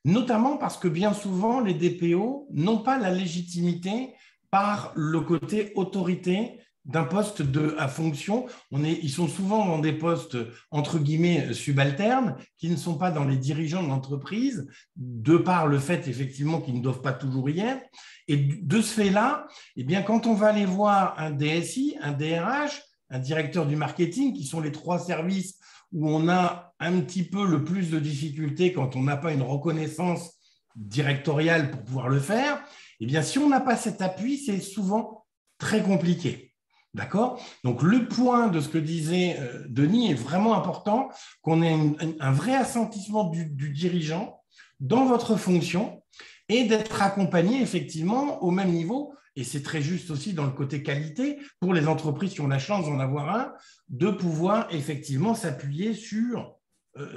Notamment parce que bien souvent, les DPO n'ont pas la légitimité par le côté autorité d'un poste à fonction. Ils sont souvent dans des postes entre guillemets subalternes qui ne sont pas dans les dirigeants de l'entreprise, de par le fait effectivement qu'ils ne doivent pas toujours y être. Et de ce fait-là, eh bien, quand on va aller voir un DSI, un DRH, un directeur du marketing, qui sont les 3 services où on a un petit peu le plus de difficultés quand on n'a pas une reconnaissance directoriale pour pouvoir le faire. Eh bien, si on n'a pas cet appui, c'est souvent très compliqué. D'accord ? Donc, le point de ce que disait Denis est vraiment important, qu'on ait un vrai assentissement du dirigeant dans votre fonction et d'être accompagné effectivement au même niveau. Et c'est très juste aussi dans le côté qualité, pour les entreprises qui ont la chance d'en avoir un, de pouvoir effectivement s'appuyer sur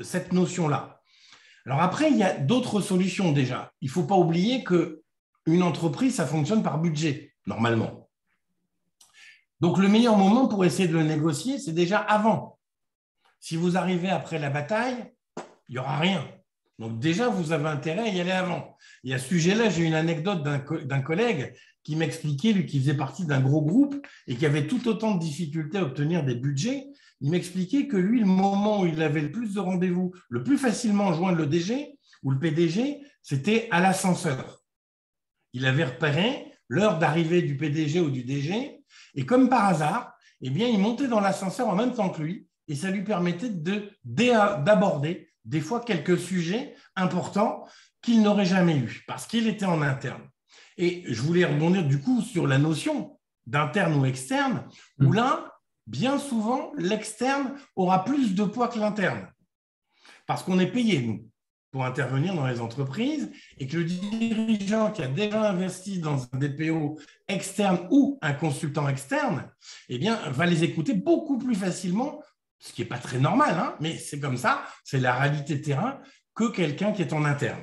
cette notion-là. Alors après, il y a d'autres solutions déjà. Il ne faut pas oublier qu'une entreprise, ça fonctionne par budget, normalement. Donc, le meilleur moment pour essayer de le négocier, c'est déjà avant. Si vous arrivez après la bataille, il n'y aura rien. Donc, déjà, vous avez intérêt à y aller avant. Et à ce sujet-là, j'ai une anecdote d'un collègue qui m'expliquait, lui qui faisait partie d'un gros groupe et qui avait tout autant de difficultés à obtenir des budgets. Il m'expliquait que lui, le moment où il avait le plus de rendez-vous, le plus facilement joindre le DG ou le PDG, c'était à l'ascenseur. Il avait repéré l'heure d'arrivée du PDG ou du DG et comme par hasard, eh bien, il montait dans l'ascenseur en même temps que lui et ça lui permettait d'aborder des fois quelques sujets importants qu'il n'aurait jamais eus parce qu'il était en interne. Et je voulais rebondir du coup sur la notion d'interne ou externe, où là, bien souvent, l'externe aura plus de poids que l'interne. Parce qu'on est payé, nous, pour intervenir dans les entreprises et que le dirigeant qui a déjà investi dans un DPO externe ou un consultant externe, eh bien, va les écouter beaucoup plus facilement, ce qui n'est pas très normal, hein, mais c'est comme ça, c'est la réalité terrain, que quelqu'un qui est en interne.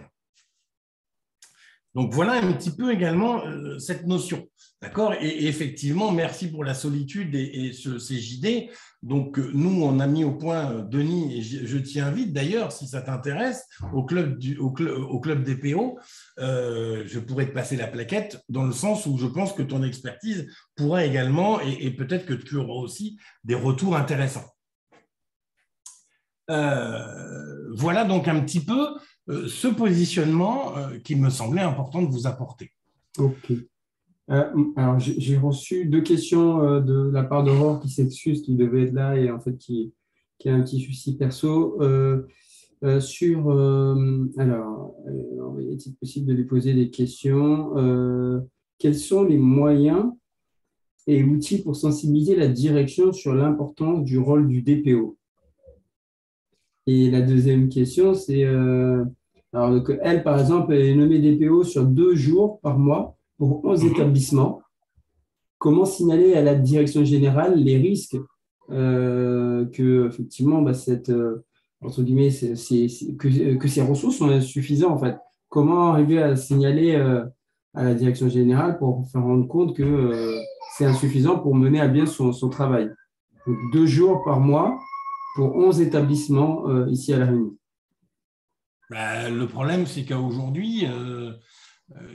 Donc, voilà un petit peu également cette notion. D'accord ? Et effectivement, merci pour la solitude et ces JD. Donc, nous, on a mis au point, Denis, et je t'y invite d'ailleurs, si ça t'intéresse, au club DPO, je pourrais te passer la plaquette dans le sens où je pense que ton expertise pourra également, et peut-être que tu auras aussi des retours intéressants. Voilà donc un petit peu ce positionnement qui me semblait important de vous apporter. Ok. Alors, j'ai reçu 2 questions de la part d'Aurore qui s'excuse, qui devait être là et en fait qui a un petit souci perso. Alors, est-il possible de lui poser des questions? Quels sont les moyens et outils pour sensibiliser la direction sur l'importance du rôle du DPO? Et la deuxième question, c'est, alors, donc, elle, par exemple, est nommée DPO sur 2 jours par mois pour 11 établissements. Comment signaler à la direction générale les risques que, effectivement, entre guillemets, que ces ressources sont insuffisantes, en fait? Comment arriver à signaler à la direction générale pour faire rendre compte que c'est insuffisant pour mener à bien son travail? Donc, 2 jours par mois pour 11 établissements ici à La Réunion. Le problème, c'est qu'aujourd'hui,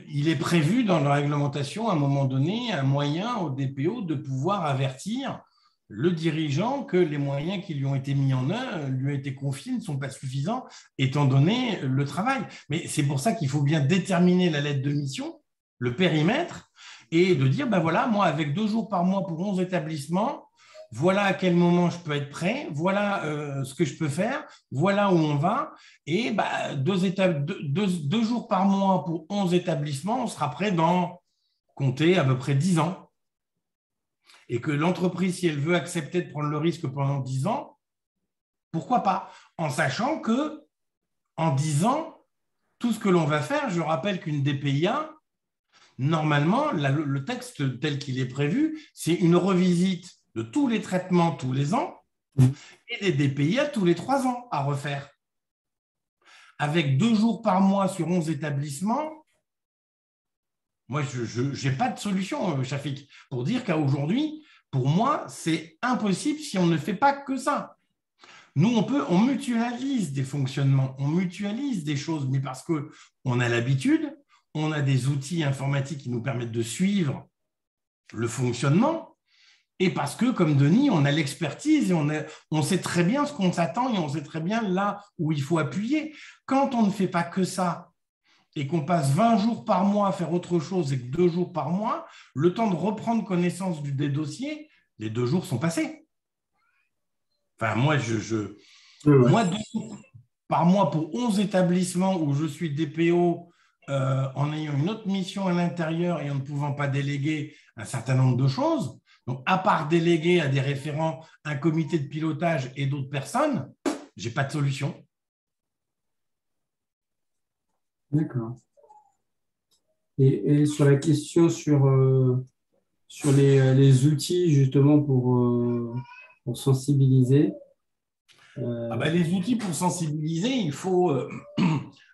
il est prévu dans la réglementation, à un moment donné, un moyen au DPO de pouvoir avertir le dirigeant que les moyens qui lui ont été mis en œuvre, lui ont été confiés, ne sont pas suffisants, étant donné le travail. Mais c'est pour ça qu'il faut bien déterminer la lettre de mission, le périmètre, et de dire, ben voilà, moi, avec 2 jours par mois pour 11 établissements, voilà à quel moment je peux être prêt, voilà ce que je peux faire, voilà où on va. Et 2 jours par mois pour 11 établissements, on sera prêt dans, compter, à peu près 10 ans. Et que l'entreprise, si elle veut accepter de prendre le risque pendant 10 ans, pourquoi pas? En sachant qu'en 10 ans, tout ce que l'on va faire, je rappelle qu'une DPIA, normalement, le texte tel qu'il est prévu, c'est une revisite de tous les traitements tous les ans et des DPIA tous les 3 ans à refaire. Avec 2 jours par mois sur 11 établissements, moi, je n'ai pas de solution, Shafik, pour dire qu'aujourd'hui, pour moi, c'est impossible si on ne fait pas que ça. Nous, on mutualise des fonctionnements, on mutualise des choses, mais parce qu'on a l'habitude, on a des outils informatiques qui nous permettent de suivre le fonctionnement, et parce que, comme Denis, on a l'expertise et on sait très bien ce qu'on s'attend et on sait très bien là où il faut appuyer. Quand on ne fait pas que ça et qu'on passe 20 jours par mois à faire autre chose et que 2 jours par mois, le temps de reprendre connaissance des dossiers, les 2 jours sont passés. Enfin, moi, Ouais. moi, par mois pour 11 établissements où je suis DPO en ayant une autre mission à l'intérieur et en ne pouvant pas déléguer un certain nombre de choses. Donc, à part déléguer à des référents, un comité de pilotage et d'autres personnes, je n'ai pas de solution. D'accord. Et sur la question sur les outils justement pour sensibiliser. Ah ben, les outils pour sensibiliser, il faut,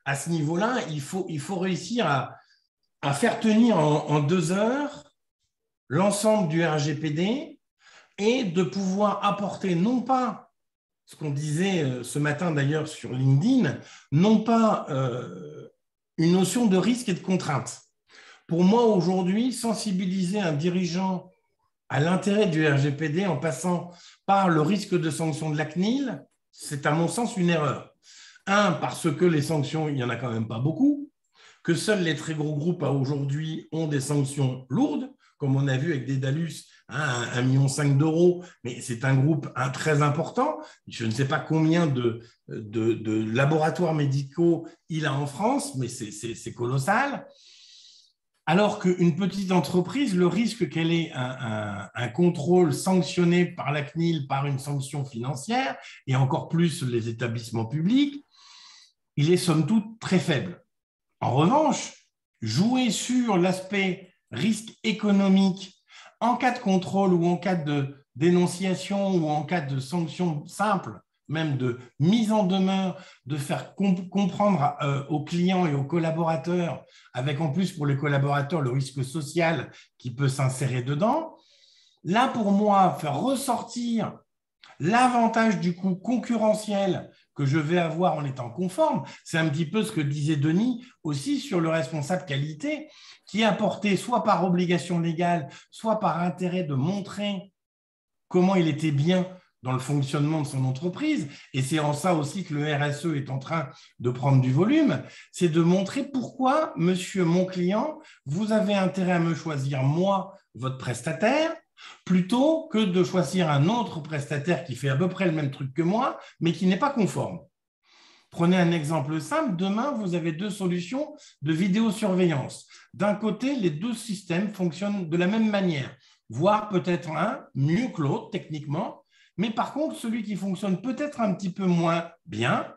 à ce niveau-là, il faut réussir à faire tenir en 2 heures l'ensemble du RGPD et de pouvoir apporter non pas ce qu'on disait ce matin d'ailleurs sur LinkedIn, non pas une notion de risque et de contrainte. Pour moi, aujourd'hui, sensibiliser un dirigeant à l'intérêt du RGPD en passant par le risque de sanction de la CNIL, c'est à mon sens une erreur. Parce que les sanctions, il n'y en a quand même pas beaucoup, que seuls les très gros groupes aujourd'hui ont des sanctions lourdes, comme on a vu avec Dédalus, 1,5 million d'euros, mais c'est un groupe très important. Je ne sais pas combien de laboratoires médicaux il a en France, mais c'est colossal. Alors qu'une petite entreprise, le risque qu'elle ait un contrôle sanctionné par la CNIL, par une sanction financière, et encore plus les établissements publics, il est somme toute très faible. En revanche, jouer sur l'aspect risque économique en cas de contrôle ou en cas de dénonciation ou en cas de sanction simple, même de mise en demeure, de faire comprendre aux clients et aux collaborateurs, avec en plus pour les collaborateurs le risque social qui peut s'insérer dedans. Là, pour moi, faire ressortir l'avantage du coût concurrentiel que je vais avoir en étant conforme, c'est un petit peu ce que disait Denis aussi sur le responsable qualité, qui est apporté soit par obligation légale, soit par intérêt de montrer comment il était bien dans le fonctionnement de son entreprise, et c'est en ça aussi que le RSE est en train de prendre du volume, c'est de montrer pourquoi, monsieur mon client, vous avez intérêt à me choisir, moi, votre prestataire, plutôt que de choisir un autre prestataire qui fait à peu près le même truc que moi, mais qui n'est pas conforme. Prenez un exemple simple, demain, vous avez 2 solutions de vidéosurveillance. D'un côté, les 2 systèmes fonctionnent de la même manière, voire peut-être un mieux que l'autre techniquement, mais par contre, celui qui fonctionne peut-être un petit peu moins bien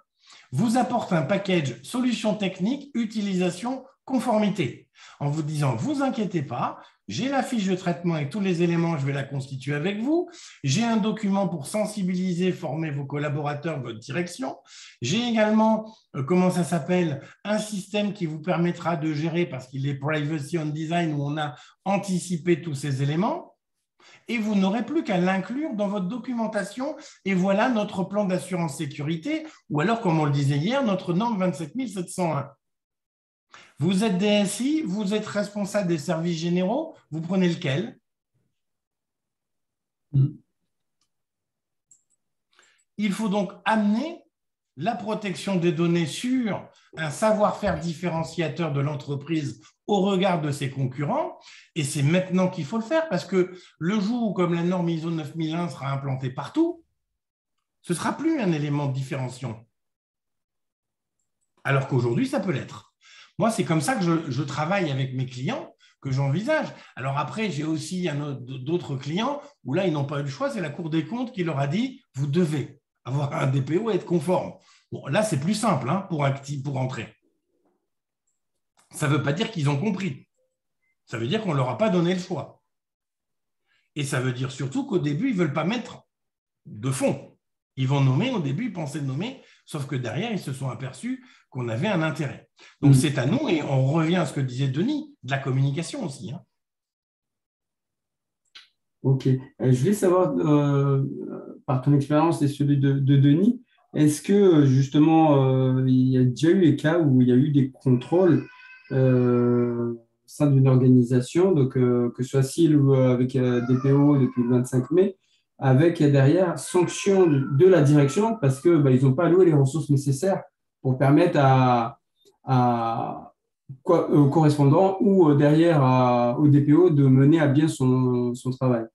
vous apporte un package solution technique, utilisation, conformité, en vous disant, vous inquiétez pas, j'ai la fiche de traitement avec tous les éléments, je vais la constituer avec vous, j'ai un document pour sensibiliser, former vos collaborateurs, votre direction, j'ai également, comment ça s'appelle, un système qui vous permettra de gérer, parce qu'il est Privacy on Design, où on a anticipé tous ces éléments, et vous n'aurez plus qu'à l'inclure dans votre documentation. Et voilà notre plan d'assurance sécurité, ou alors, comme on le disait hier, notre norme 27701. Vous êtes DSI, vous êtes responsable des services généraux, vous prenez lequel? Il faut donc amener la protection des données sur un savoir-faire différenciateur de l'entreprise au regard de ses concurrents, et c'est maintenant qu'il faut le faire, parce que le jour où, comme la norme ISO 9001 sera implantée partout, ce ne sera plus un élément différenciant, alors qu'aujourd'hui, ça peut l'être. Moi, c'est comme ça que je travaille avec mes clients, que j'envisage. Alors après, j'ai aussi d'autres clients où là, ils n'ont pas eu le choix, c'est la Cour des comptes qui leur a dit « vous devez avoir un DPO et être conforme ». Bon, là, c'est plus simple pour entrer. Ça ne veut pas dire qu'ils ont compris. Ça veut dire qu'on ne leur a pas donné le choix. Et ça veut dire surtout qu'au début, ils ne veulent pas mettre de fonds. Ils vont nommer, au début, ils pensaient nommer, sauf que derrière, ils se sont aperçus qu'on avait un intérêt. Donc, c'est à nous, et on revient à ce que disait Denis, de la communication aussi. Ok. Je voulais savoir, par ton expérience et celui de Denis, est-ce que justement, il y a déjà eu des cas où il y a eu des contrôles au sein d'une organisation, donc que ce soit SIL ou avec DPO depuis le 25 mai, avec derrière sanction de la direction parce que ils n'ont pas alloué les ressources nécessaires pour permettre au correspondant ou derrière au DPO de mener à bien son travail.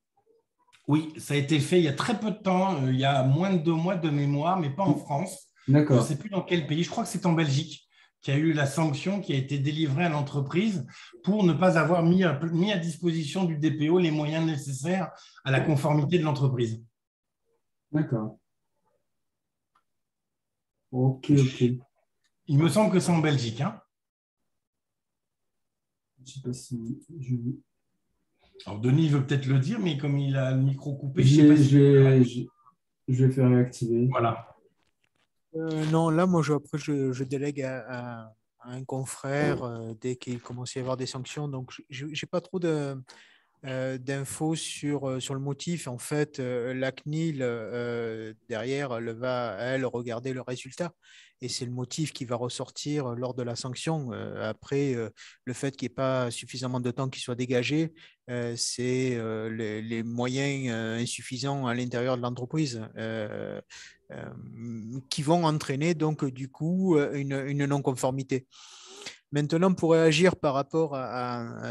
Oui, ça a été fait il y a très peu de temps, il y a moins de 2 mois de mémoire, mais pas en France. Je ne D'accord. sais plus dans quel pays, je crois que c'est en Belgique, qui a eu la sanction qui a été délivrée à l'entreprise pour ne pas avoir mis à disposition du DPO les moyens nécessaires à la conformité de l'entreprise. D'accord. Ok, ok. Il me semble que c'est en Belgique, hein. Je ne sais pas si je, Alors, Denis veut peut-être le dire, mais comme il a le micro coupé, je je ne sais pas l'ai- si… je vais faire réactiver. Voilà. Non, là, moi, après, je délègue à un confrère dès qu'il commence à y avoir des sanctions. Donc, je n'ai pas trop d'infos sur le motif. En fait, la CNIL, derrière, elle va, elle, regarder le résultat. Et c'est le motif qui va ressortir lors de la sanction. Après, le fait qu'il n'y ait pas suffisamment de temps qui soit dégagé, c'est les moyens insuffisants à l'intérieur de l'entreprise qui vont entraîner donc du coup une non-conformité. Maintenant, pour réagir par rapport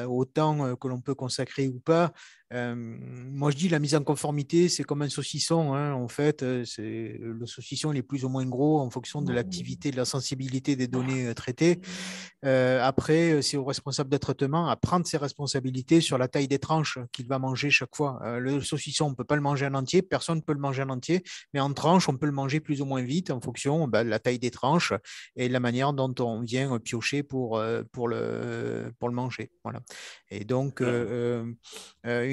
au temps que l'on peut consacrer ou pas, moi je dis la mise en conformité, c'est comme un saucisson. Hein, en fait, le saucisson il est plus ou moins gros en fonction de l'activité, de la sensibilité des données traitées. Après, c'est au responsable de traitement à prendre ses responsabilités sur la taille des tranches qu'il va manger chaque fois. Le saucisson, on ne peut pas le manger en entier, personne ne peut le manger en entier, mais en tranches, on peut le manger plus ou moins vite en fonction de la taille des tranches et la manière dont on vient piocher pour le manger. Voilà. Et donc,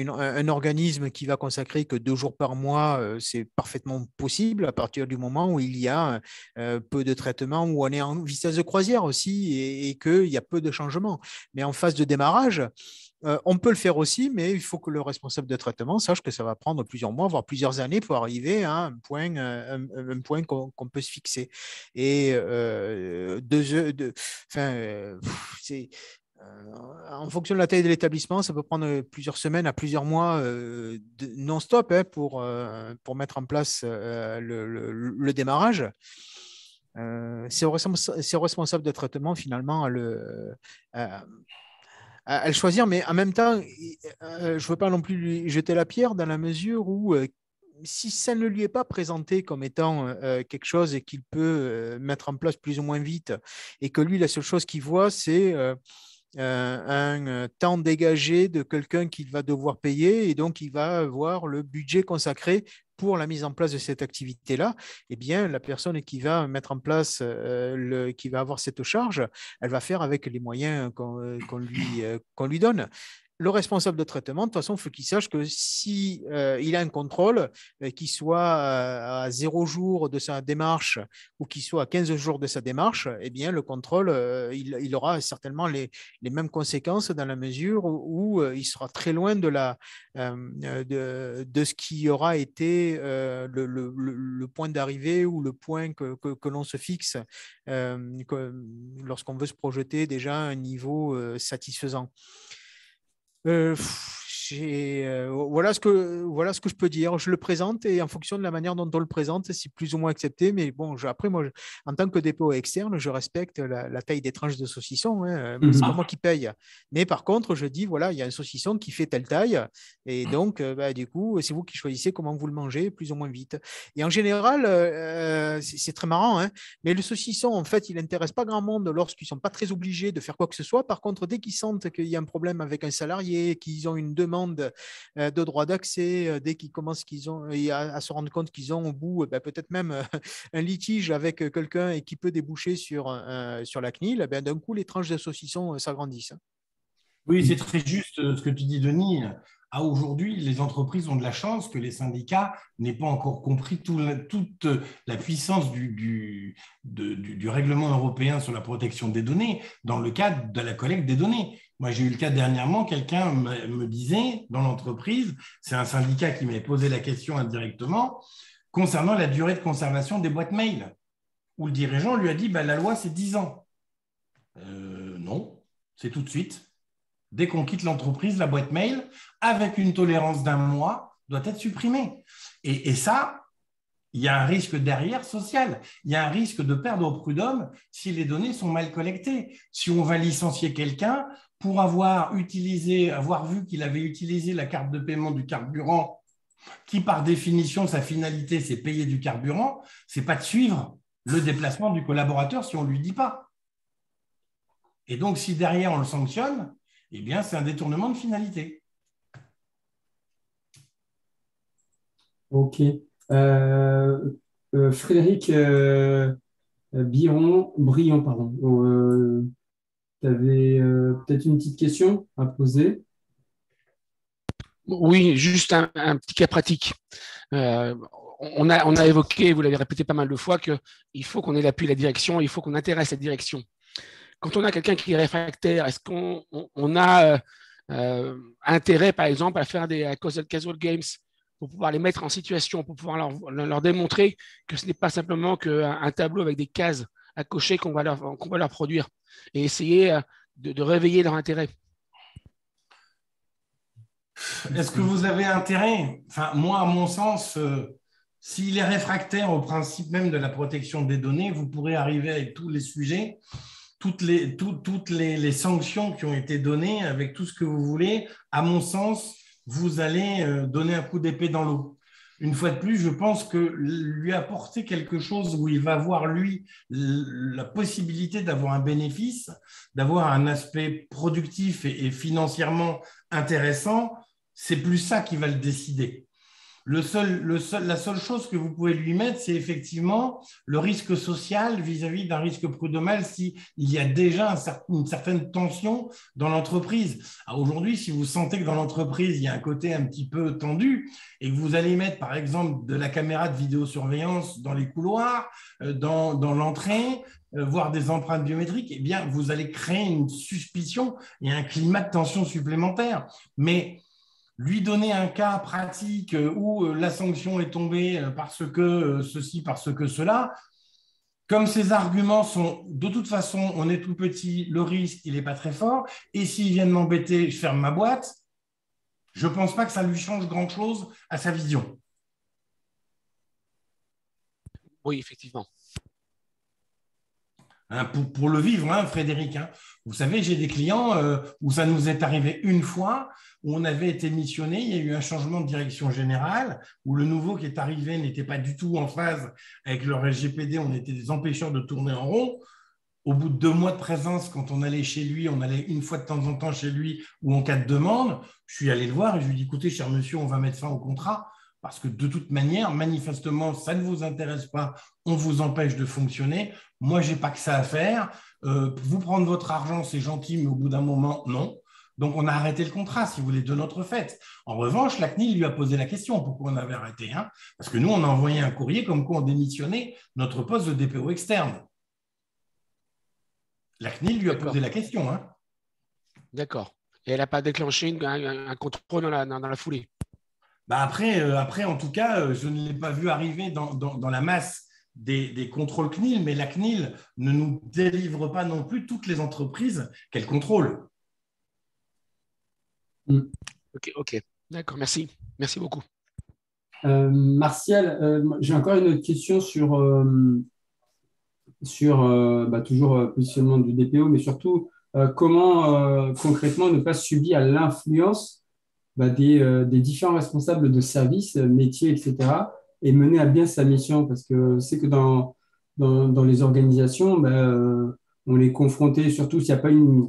un organisme qui va consacrer que 2 jours par mois, c'est parfaitement possible à partir du moment où il y a peu de traitement, où on est en vitesse de croisière aussi et qu'il y a peu de changements. Mais en phase de démarrage, on peut le faire aussi, mais il faut que le responsable de traitement sache que ça va prendre plusieurs mois, voire plusieurs années pour arriver à un point qu'on peut se fixer. Et c'est en fonction de la taille de l'établissement, ça peut prendre plusieurs semaines à plusieurs mois non-stop pour mettre en place le démarrage. C'est au responsable de traitement finalement à le choisir, mais en même temps, je ne veux pas non plus lui jeter la pierre dans la mesure où si ça ne lui est pas présenté comme étant quelque chose qu'il peut mettre en place plus ou moins vite, et que lui, la seule chose qu'il voit, c'est un temps dégagé de quelqu'un qu'il va devoir payer, et donc il va avoir le budget consacré pour la mise en place de cette activité-là, eh bien, la personne qui va mettre en place, qui va avoir cette charge, elle va faire avec les moyens qu'on lui donne. Le responsable de traitement, de toute façon, il faut qu'il sache que si il a un contrôle, qu'il soit à 0 jour de sa démarche ou qu'il soit à 15 jours de sa démarche, eh bien, le contrôle, il aura certainement les mêmes conséquences dans la mesure où il sera très loin de ce qui aura été le point d'arrivée ou le point que l'on se fixe lorsqu'on veut se projeter déjà à un niveau satisfaisant. Voilà ce que je peux dire. Je le présente et en fonction de la manière dont on le présente, c'est plus ou moins accepté. Mais bon, après, moi, en tant que dépôt externe, je respecte la taille des tranches de saucisson. Hein. C'est pas moi qui paye. Mais par contre, je dis, voilà, il y a un saucisson qui fait telle taille. Et donc, du coup, c'est vous qui choisissez comment vous le mangez plus ou moins vite. Et en général, c'est très marrant. Hein, mais le saucisson, en fait, il n'intéresse pas grand monde lorsqu'ils ne sont pas très obligés de faire quoi que ce soit. Par contre, dès qu'ils sentent qu'il y a un problème avec un salarié, qu'ils ont une demande de droit d'accès, dès qu'ils commencent à se rendre compte qu'ils ont au bout peut-être même un litige avec quelqu'un et qui peut déboucher sur la CNIL, d'un coup, les tranches de saucisson s'agrandissent. Oui, c'est très juste ce que tu dis, Denis. Aujourd'hui, les entreprises ont de la chance que les syndicats n'aient pas encore compris toute la puissance du règlement européen sur la protection des données dans le cadre de la collecte des données. Moi, j'ai eu le cas dernièrement, quelqu'un me disait dans l'entreprise, c'est un syndicat qui m'avait posé la question indirectement, concernant la durée de conservation des boîtes mail, où le dirigeant lui a dit la loi, c'est 10 ans. Non, c'est tout de suite. Dès qu'on quitte l'entreprise, la boîte mail, avec une tolérance d'1 mois, doit être supprimée. Et ça, il y a un risque derrière social. Il y a un risque de perdre au prud'homme si les données sont mal collectées. Si on va licencier quelqu'un pour avoir vu qu'il avait utilisé la carte de paiement du carburant qui par définition, sa finalité, c'est payer du carburant, ce n'est pas de suivre le déplacement du collaborateur si on ne lui dit pas. Et donc, si derrière on le sanctionne, eh bien, c'est un détournement de finalité. Ok. Frédéric Briand, pardon. Tu avais peut-être une petite question à poser? Oui, juste un petit cas pratique. On a évoqué, vous l'avez répété pas mal de fois, qu'il faut qu'on ait l'appui de la direction, il faut qu'on intéresse la direction. Quand on a quelqu'un qui est réfractaire, est-ce qu'on a intérêt, par exemple, à faire des casual games pour pouvoir les mettre en situation, pour pouvoir leur démontrer que ce n'est pas simplement qu'un tableau avec des cases à cocher qu'on va leur produire et essayer de réveiller leur intérêt? Est-ce que vous avez intérêt? Enfin, moi, à mon sens, s'il est réfractaire au principe même de la protection des données, vous pourrez arriver avec tous les sujets, toutes les sanctions qui ont été données, avec tout ce que vous voulez. À mon sens, vous allez donner un coup d'épée dans l'eau. Une fois de plus, je pense que lui apporter quelque chose où il va avoir, lui, la possibilité d'avoir un bénéfice, d'avoir un aspect productif et financièrement intéressant, c'est plus ça qui va le décider. La seule chose que vous pouvez lui mettre, c'est effectivement le risque social vis-à-vis d'un risque prud'homal s'il y a déjà une certaine tension dans l'entreprise. Aujourd'hui, si vous sentez que dans l'entreprise, il y a un côté un petit peu tendu et que vous allez mettre, par exemple, de la caméra de vidéosurveillance dans les couloirs, dans l'entrée, voire des empreintes biométriques, eh bien, vous allez créer une suspicion et un climat de tension supplémentaire. Mais lui donner un cas pratique où la sanction est tombée parce que ceci, parce que cela, comme ces arguments sont de toute façon, on est tout petit, le risque, il n'est pas très fort, et s'ils viennent m'embêter, je ferme ma boîte, je ne pense pas que ça lui change grand-chose à sa vision. Oui, effectivement. Pour le vivre, Frédéric. Vous savez, j'ai des clients où ça nous est arrivé une fois, où on avait été missionné, il y a eu un changement de direction générale, où le nouveau qui est arrivé n'était pas du tout en phase avec le RGPD, on était des empêcheurs de tourner en rond. Au bout de 2 mois de présence, quand on allait chez lui, on allait une fois de temps en temps chez lui ou en cas de demande, je suis allé le voir et je lui ai dit, écoutez, cher monsieur, on va mettre fin au contrat. Parce que de toute manière, manifestement, ça ne vous intéresse pas, on vous empêche de fonctionner. Moi, je n'ai pas que ça à faire. Vous prendre votre argent, c'est gentil, mais au bout d'un moment, non. Donc, on a arrêté le contrat, si vous voulez, de notre fait. En revanche, la CNIL lui a posé la question pourquoi on avait arrêté. Parce que nous, on a envoyé un courrier comme quoi on démissionnait notre poste de DPO externe. La CNIL lui a posé la question. D'accord. Et elle n'a pas déclenché un contrôle dans la foulée? Après, en tout cas, je ne l'ai pas vu arriver dans la masse des contrôles CNIL, mais la CNIL ne nous délivre pas non plus toutes les entreprises qu'elle contrôle. Ok. D'accord, merci. Merci beaucoup. Martial, j'ai encore une autre question sur toujours positionnement du DPO, mais surtout comment concrètement ne pas subir l'influence des différents responsables de services, métiers, etc., et mener à bien sa mission. Parce que c'est que dans les organisations, on est confronté, surtout s'il n'y a pas une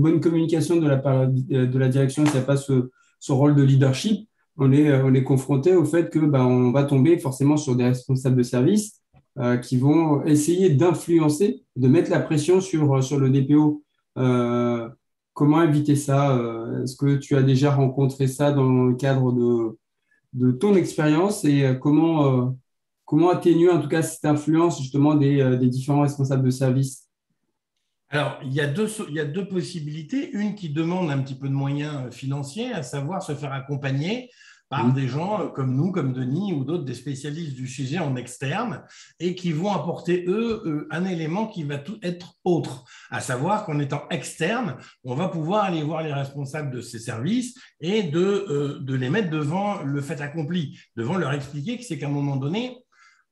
bonne communication de la part de la direction, s'il n'y a pas ce rôle de leadership, on est confronté au fait que on va tomber forcément sur des responsables de service qui vont essayer d'influencer, de mettre la pression sur le DPO. Comment éviter ça? Est-ce que tu as déjà rencontré ça dans le cadre de ton expérience et comment atténuer en tout cas cette influence justement des différents responsables de service? Alors, il y a deux possibilités. Une qui demande un petit peu de moyens financiers, à savoir se faire accompagner par des gens comme nous, comme Denis ou d'autres, des spécialistes du sujet en externe et qui vont apporter, eux, un élément qui va tout être autre, à savoir qu'en étant externe, on va pouvoir aller voir les responsables de ces services et de les mettre devant le fait accompli, devant leur expliquer que c'est qu'à un moment donné,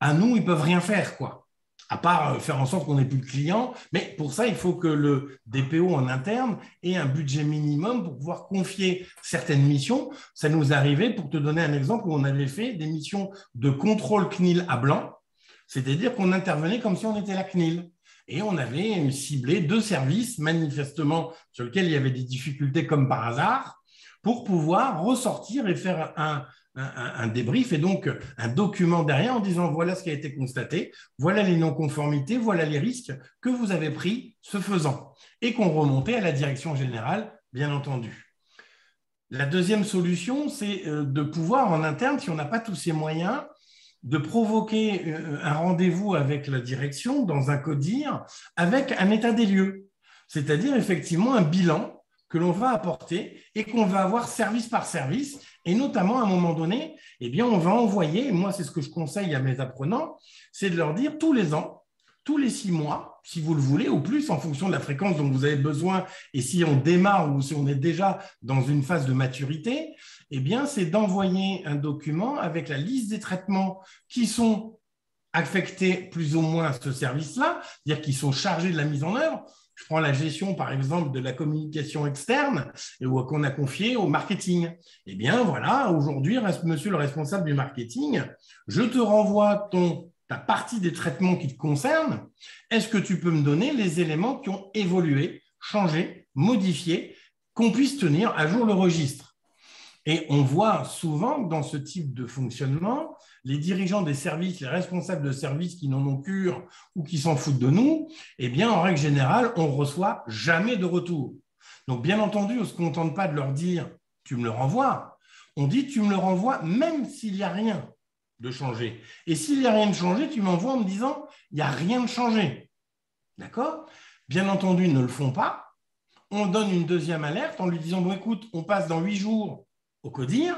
à nous, ils ne peuvent rien faire, quoi. à part faire en sorte qu'on n'ait plus de clients. Mais pour ça, il faut que le DPO en interne ait un budget minimum pour pouvoir confier certaines missions. Ça nous arrivait, pour te donner un exemple, où on avait fait des missions de contrôle CNIL à blanc, c'est-à-dire qu'on intervenait comme si on était la CNIL. Et on avait ciblé 2 services, manifestement, sur lesquels il y avait des difficultés comme par hasard, pour pouvoir ressortir et faire un débrief et donc un document derrière en disant voilà ce qui a été constaté, voilà les non-conformités, voilà les risques que vous avez pris ce faisant, et qu'on remontait à la direction générale, bien entendu. La deuxième solution, c'est de pouvoir en interne, si on n'a pas tous ces moyens, de provoquer un rendez-vous avec la direction dans un CODIR avec un état des lieux, c'est-à-dire effectivement un bilan que l'on va apporter et qu'on va avoir service par service, et notamment à un moment donné, eh bien, on va envoyer, et moi c'est ce que je conseille à mes apprenants, c'est de leur dire tous les ans, tous les 6 mois, si vous le voulez, ou plus en fonction de la fréquence dont vous avez besoin, et si on démarre ou si on est déjà dans une phase de maturité, eh bien, c'est d'envoyer un document avec la liste des traitements qui sont affectés plus ou moins à ce service-là, c'est-à-dire qui sont chargés de la mise en œuvre. Je prends la gestion, par exemple, de la communication externe qu'on a confiée au marketing. Eh bien, voilà, aujourd'hui, monsieur le responsable du marketing, je te renvoie ta partie des traitements qui te concernent. Est-ce que tu peux me donner les éléments qui ont évolué, changé, modifié, qu'on puisse tenir à jour le registre? Et on voit souvent que dans ce type de fonctionnement, les dirigeants des services, les responsables de services qui n'en ont cure ou qui s'en foutent de nous, eh bien, en règle générale, on ne reçoit jamais de retour. Donc, bien entendu, on ne se contente pas de leur dire « tu me le renvoies ». On dit « tu me le renvoies même s'il n'y a rien de changé ». Et s'il n'y a rien de changé, tu m'envoies en me disant « il n'y a rien de changé ». D'accord ? Bien entendu, ils ne le font pas. On donne une deuxième alerte en lui disant « bon, écoute, on passe dans 8 jours au CODIR.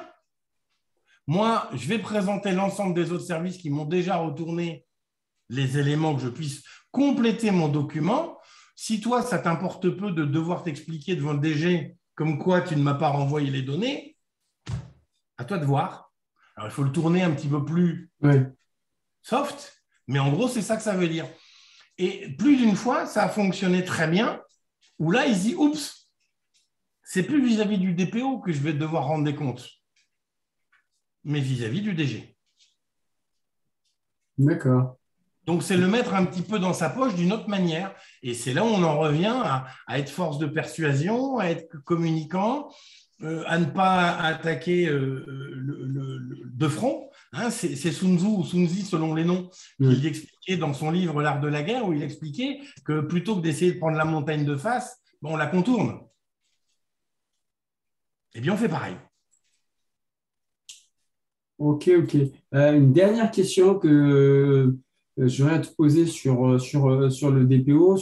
Moi, je vais présenter l'ensemble des autres services qui m'ont déjà retourné les éléments que je puisse compléter mon document. Si toi, ça t'importe peu de devoir t'expliquer devant le DG comme quoi tu ne m'as pas renvoyé les données, à toi de voir. Alors, il faut le tourner un petit peu plus soft, mais en gros, c'est ça que ça veut dire. Et plus d'une fois, ça a fonctionné très bien, où là, il se dit, oups, c'est plus vis-à-vis du DPO que je vais devoir rendre des comptes, mais vis-à-vis du DG. D'accord. Donc, c'est le mettre un petit peu dans sa poche d'une autre manière. Et c'est là où on en revient à être force de persuasion, à être communicant, à ne pas attaquer de front. Hein, c'est Sun Tzu ou Sun Tzu selon les noms qu'il expliquait dans son livre « L'art de la guerre » où il expliquait que plutôt que d'essayer de prendre la montagne de face, on la contourne. Eh bien, on fait pareil. Ok. Une dernière question que je voudrais te poser sur le DPO,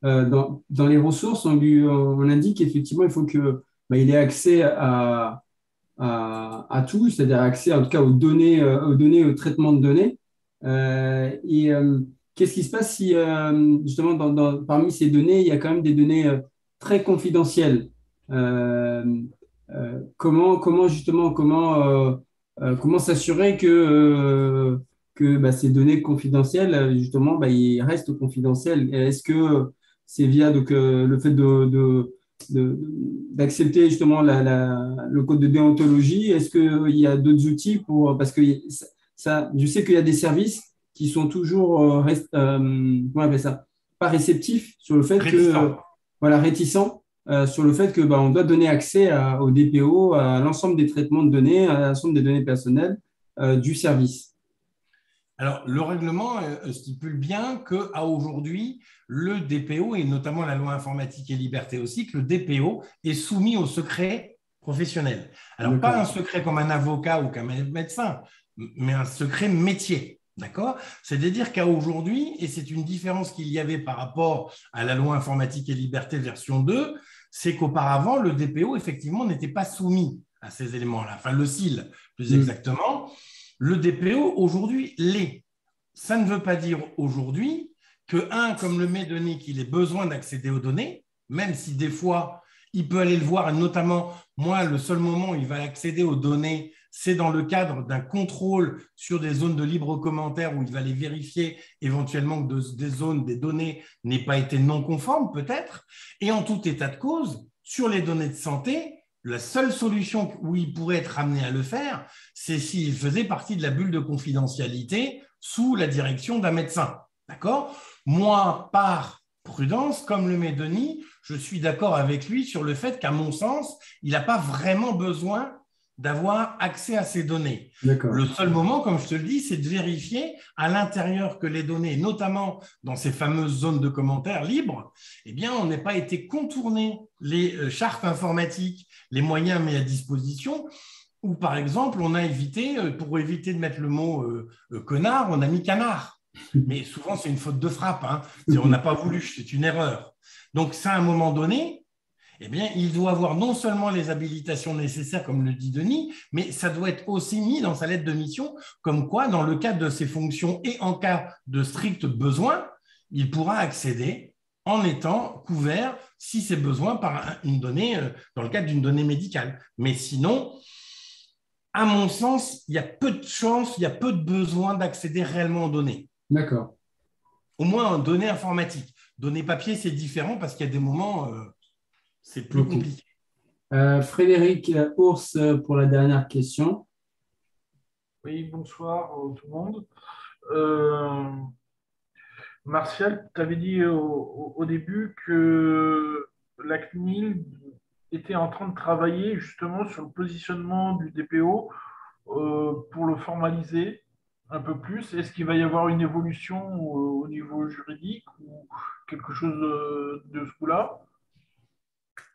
dans les ressources, on indique effectivement il faut que il ait accès à tout, c'est-à-dire accès en tout cas aux données, au traitement de données. Qu'est-ce qui se passe si justement parmi ces données, il y a quand même des données très confidentielles? Comment s'assurer que ces données confidentielles, justement, ils restent confidentielles? Est-ce que c'est via le fait d'accepter justement le code de déontologie? Est-ce qu'il y a d'autres outils parce que je sais qu'il y a des services qui sont toujours comment on appelle ça, pas réceptifs sur le fait réticents sur le fait que on doit donner accès au DPO, à l'ensemble des traitements de données, à l'ensemble des données personnelles du service. Alors, le règlement stipule bien qu'à aujourd'hui, le DPO, et notamment la loi informatique et liberté aussi, que le DPO est soumis au secret professionnel. Alors, pas un secret comme un avocat ou comme un médecin, mais un secret métier. D'accord ? C'est-à-dire qu'à aujourd'hui, et c'est une différence qu'il y avait par rapport à la loi informatique et liberté version 2, c'est qu'auparavant, le DPO, effectivement, n'était pas soumis à ces éléments-là. Enfin, le SIL, plus exactement. Le DPO, aujourd'hui, l'est. Ça ne veut pas dire aujourd'hui que, comme le met donné, qu'il ait besoin d'accéder aux données, même si des fois, il peut aller le voir, et notamment, moi, le seul moment où il va accéder aux données c'est dans le cadre d'un contrôle sur des zones de libre commentaire où il va aller vérifier éventuellement que des zones, des données n'aient pas été non conformes peut-être. Et en tout état de cause, sur les données de santé, la seule solution où il pourrait être amené à le faire, c'est s'il faisait partie de la bulle de confidentialité sous la direction d'un médecin. D'accord ? Moi, par prudence, comme le met Denis, je suis d'accord avec lui sur le fait qu'à mon sens, il n'a pas vraiment besoin d'avoir accès à ces données. Le seul moment, comme je te le dis, c'est de vérifier à l'intérieur que les données, notamment dans ces fameuses zones de commentaires libres, eh bien, on n'ait pas été contourner les chartes informatiques, les moyens mis à disposition, ou par exemple, on a évité, pour éviter de mettre le mot connard, on a mis canard. Mais souvent, c'est une faute de frappe. Hein. On n'a pas voulu, c'est une erreur. Donc, ça, à un moment donné, eh bien, il doit avoir non seulement les habilitations nécessaires, comme le dit Denis, mais ça doit être aussi mis dans sa lettre de mission, comme quoi, dans le cadre de ses fonctions et en cas de strict besoin, il pourra accéder en étant couvert, si c'est besoin, par une donnée, dans le cadre d'une donnée médicale. Mais sinon, à mon sens, il y a peu de chances, il y a peu de besoin d'accéder réellement aux données. D'accord. Au moins en données informatiques. Données papier, c'est différent parce qu'il y a des moments, c'est plus compliqué. Frédéric Ours pour la dernière question. Oui, bonsoir tout le monde. Martial, tu avais dit au début que la CNIL était en train de travailler justement sur le positionnement du DPO pour le formaliser un peu plus. Est-ce qu'il va y avoir une évolution au niveau juridique ou quelque chose de ce coup-là?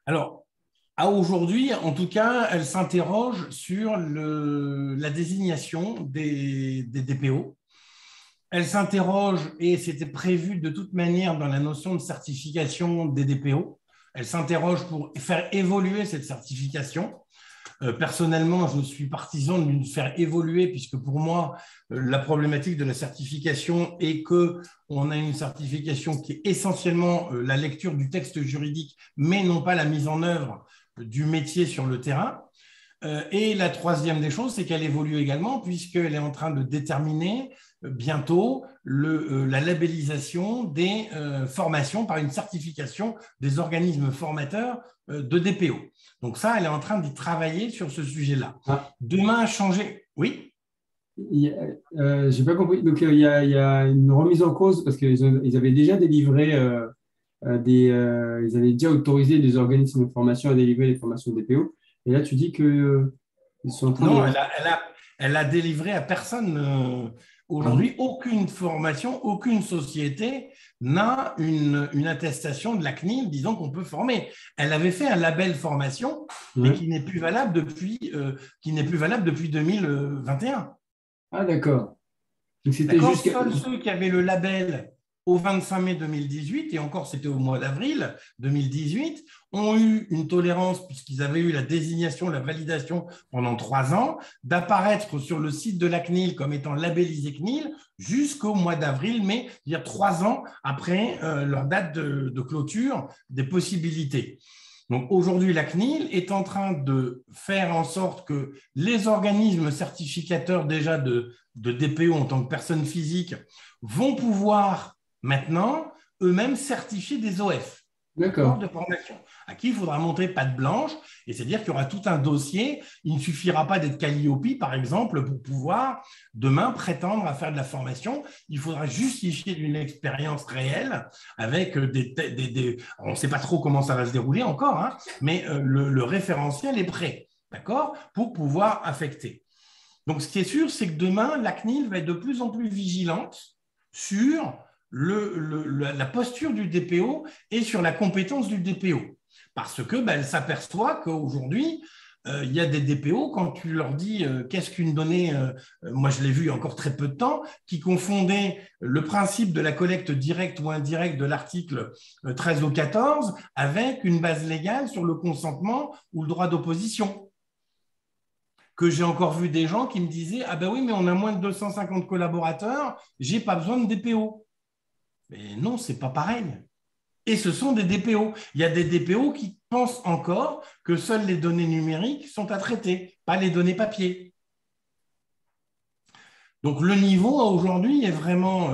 Alors, à aujourd'hui, en tout cas, elle s'interroge sur la désignation des DPO. Elle s'interroge, et c'était prévu de toute manière dans la notion de certification des DPO, elle s'interroge pour faire évoluer cette certification. Personnellement, je suis partisan de le faire évoluer, puisque pour moi, la problématique de la certification est qu'on a une certification qui est essentiellement la lecture du texte juridique, mais non pas la mise en œuvre du métier sur le terrain. Et la troisième des choses, c'est qu'elle évolue également, puisqu'elle est en train de déterminer bientôt la labellisation des formations par une certification des organismes formateurs de DPO. Donc ça, elle est en train d'y travailler sur ce sujet-là. Demain, changer… Oui ? Je n'ai pas compris. Donc, il y a une remise en cause parce qu'ils avaient déjà délivré ils avaient déjà autorisé des organismes de formation à délivrer les formations DPO. Et là, tu dis qu'ils sont en train de… Non, de… elle a délivré à personne. Aujourd'hui, aucune formation, aucune société n'a une attestation de la CNIL disant qu'on peut former. Elle avait fait un label formation, mais qui n'est plus valable depuis 2021. Ah, d'accord. Donc, c'était juste… Seuls ceux qui avaient le label au 25 mai 2018, et encore c'était au mois d'avril 2018, ont eu une tolérance, puisqu'ils avaient eu la désignation, la validation pendant 3 ans, d'apparaître sur le site de la CNIL comme étant labellisé CNIL jusqu'au mois d'avril-mai, c'est-à-dire 3 ans après leur date de clôture des possibilités. Donc aujourd'hui, la CNIL est en train de faire en sorte que les organismes certificateurs déjà de DPO en tant que personnes physiques vont pouvoir maintenant eux-mêmes certifier des OF. D'accord. De formation, à qui il faudra montrer patte blanche, et c'est-à-dire qu'il y aura tout un dossier. Il ne suffira pas d'être Calliope, par exemple, pour pouvoir demain prétendre à faire de la formation. Il faudra justifier d'une expérience réelle avec on ne sait pas trop comment ça va se dérouler encore, hein, mais le référentiel est prêt, d'accord, pour pouvoir affecter. Donc, ce qui est sûr, c'est que demain, la CNIL va être de plus en plus vigilante sur la posture du DPO et sur la compétence du DPO. Parce que elle s'aperçoit qu'aujourd'hui, il y a des DPO, quand tu leur dis qu'est-ce qu'une donnée, moi je l'ai vu il y a encore très peu de temps, qui confondaient le principe de la collecte directe ou indirecte de l'article 13 au 14 avec une base légale sur le consentement ou le droit d'opposition. Que j'ai encore vu des gens qui me disaient « Ah ben oui, mais on a moins de 250 collaborateurs, j'ai pas besoin de DPO ». Mais non, ce n'est pas pareil. Et ce sont des DPO. Il y a des DPO qui pensent encore que seules les données numériques sont à traiter, pas les données papier. Donc, le niveau aujourd'hui est vraiment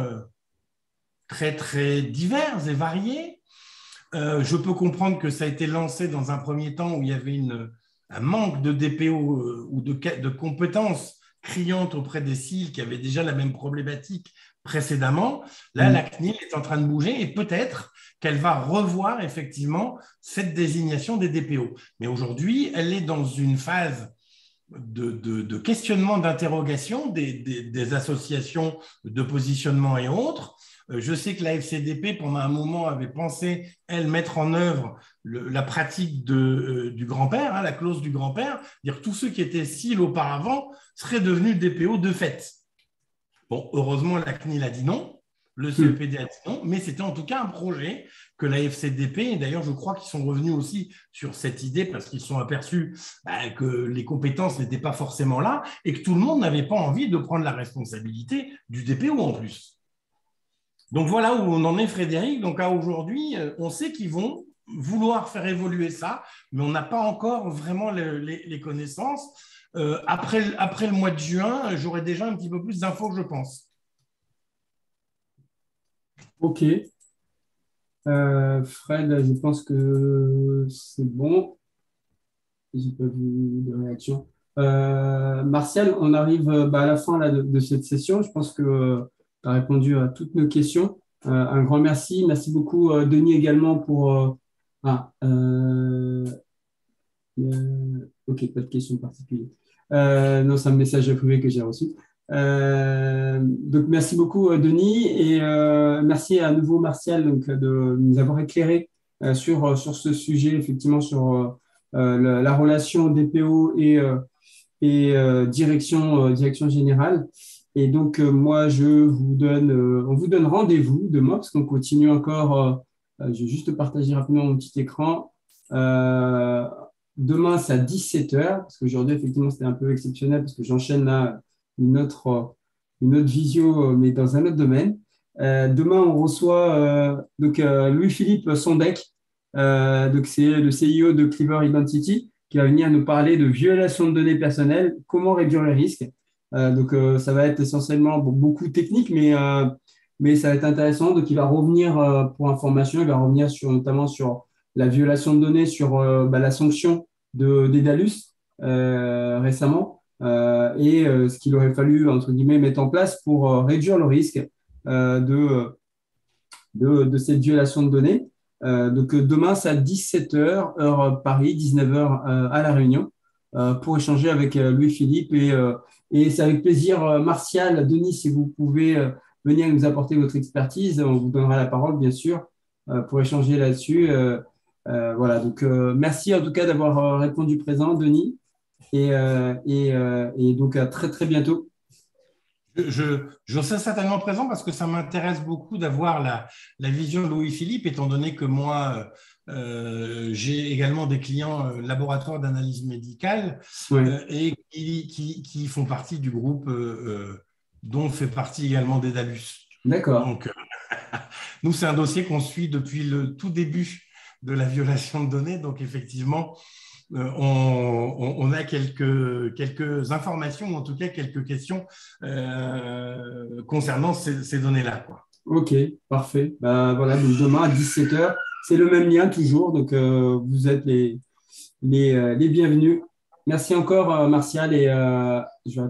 très, très divers et varié. Je peux comprendre que ça a été lancé dans un premier temps où il y avait un manque de DPO ou de compétences criantes auprès des CIL qui avaient déjà la même problématique précédemment. Là, la CNIL est en train de bouger et peut-être qu'elle va revoir effectivement cette désignation des DPO. Mais aujourd'hui, elle est dans une phase de questionnement, d'interrogation des associations de positionnement et autres. Je sais que la FCDP, pendant un moment, avait pensé, elle, mettre en œuvre la pratique du grand-père, hein, la clause du grand-père, dire tous ceux qui étaient CIL auparavant seraient devenus DPO de fait. Bon, heureusement, la CNIL a dit non, le CEPD a dit non, mais c'était en tout cas un projet que la FCDP, et d'ailleurs, je crois qu'ils sont revenus aussi sur cette idée parce qu'ils sont aperçus que les compétences n'étaient pas forcément là et que tout le monde n'avait pas envie de prendre la responsabilité du DPO en plus. Donc voilà où on en est, Frédéric. Donc à aujourd'hui, on sait qu'ils vont vouloir faire évoluer ça, mais on n'a pas encore vraiment les connaissances. Après le mois de juin, j'aurai déjà un petit peu plus d'infos, je pense. Ok. Fred, je pense que c'est bon. J'ai pas vu de réaction. Martial, on arrive à la fin là, de cette session. Je pense que tu as répondu à toutes nos questions. Un grand merci. Merci beaucoup, Denis, également pour. Ok, pas de questions particulières. Non, c'est un message privé que j'ai reçu. Donc, merci beaucoup, Denis, et merci à nouveau, Martial, donc, de nous avoir éclairé sur ce sujet, effectivement, sur la relation DPO et direction générale. Et donc, moi, on vous donne rendez-vous demain, parce qu'on continue encore. Je vais juste partager rapidement mon petit écran. Demain, c'est à 17h, parce qu'aujourd'hui, effectivement, c'était un peu exceptionnel, parce que j'enchaîne là une autre visio, mais dans un autre domaine. Demain, on reçoit Louis-Philippe Sondec, donc c'est le CIO de Clever Identity, qui va venir nous parler de violation de données personnelles, comment réduire les risques. Ça va être essentiellement beaucoup technique, mais ça va être intéressant. Donc, il va revenir pour information, il va revenir notamment sur la violation de données, sur la sanction d'Edalus récemment et ce qu'il aurait fallu, entre guillemets, mettre en place pour réduire le risque de cette violation de données. Demain, c'est à 17h, heure Paris, 19h à La Réunion, pour échanger avec Louis-Philippe. Et c'est avec plaisir, Martial, Denis, si vous pouvez venir nous apporter votre expertise, on vous donnera la parole, bien sûr, pour échanger là-dessus. Voilà, donc merci en tout cas d'avoir répondu présent, Denis, et donc à très très bientôt. Je serai certainement présent parce que ça m'intéresse beaucoup d'avoir la vision de Louis-Philippe, étant donné que moi, j'ai également des clients laboratoires d'analyse médicale et qui font partie du groupe dont fait partie également Dedalus. D'accord. Donc, nous, c'est un dossier qu'on suit depuis le tout début de la violation de données. Donc, effectivement, on a quelques informations, ou en tout cas quelques questions concernant ces données-là, quoi. Ok, parfait. Voilà, donc demain à 17h, c'est le même lien toujours, donc vous êtes les bienvenus. Merci encore, Martial, et je vais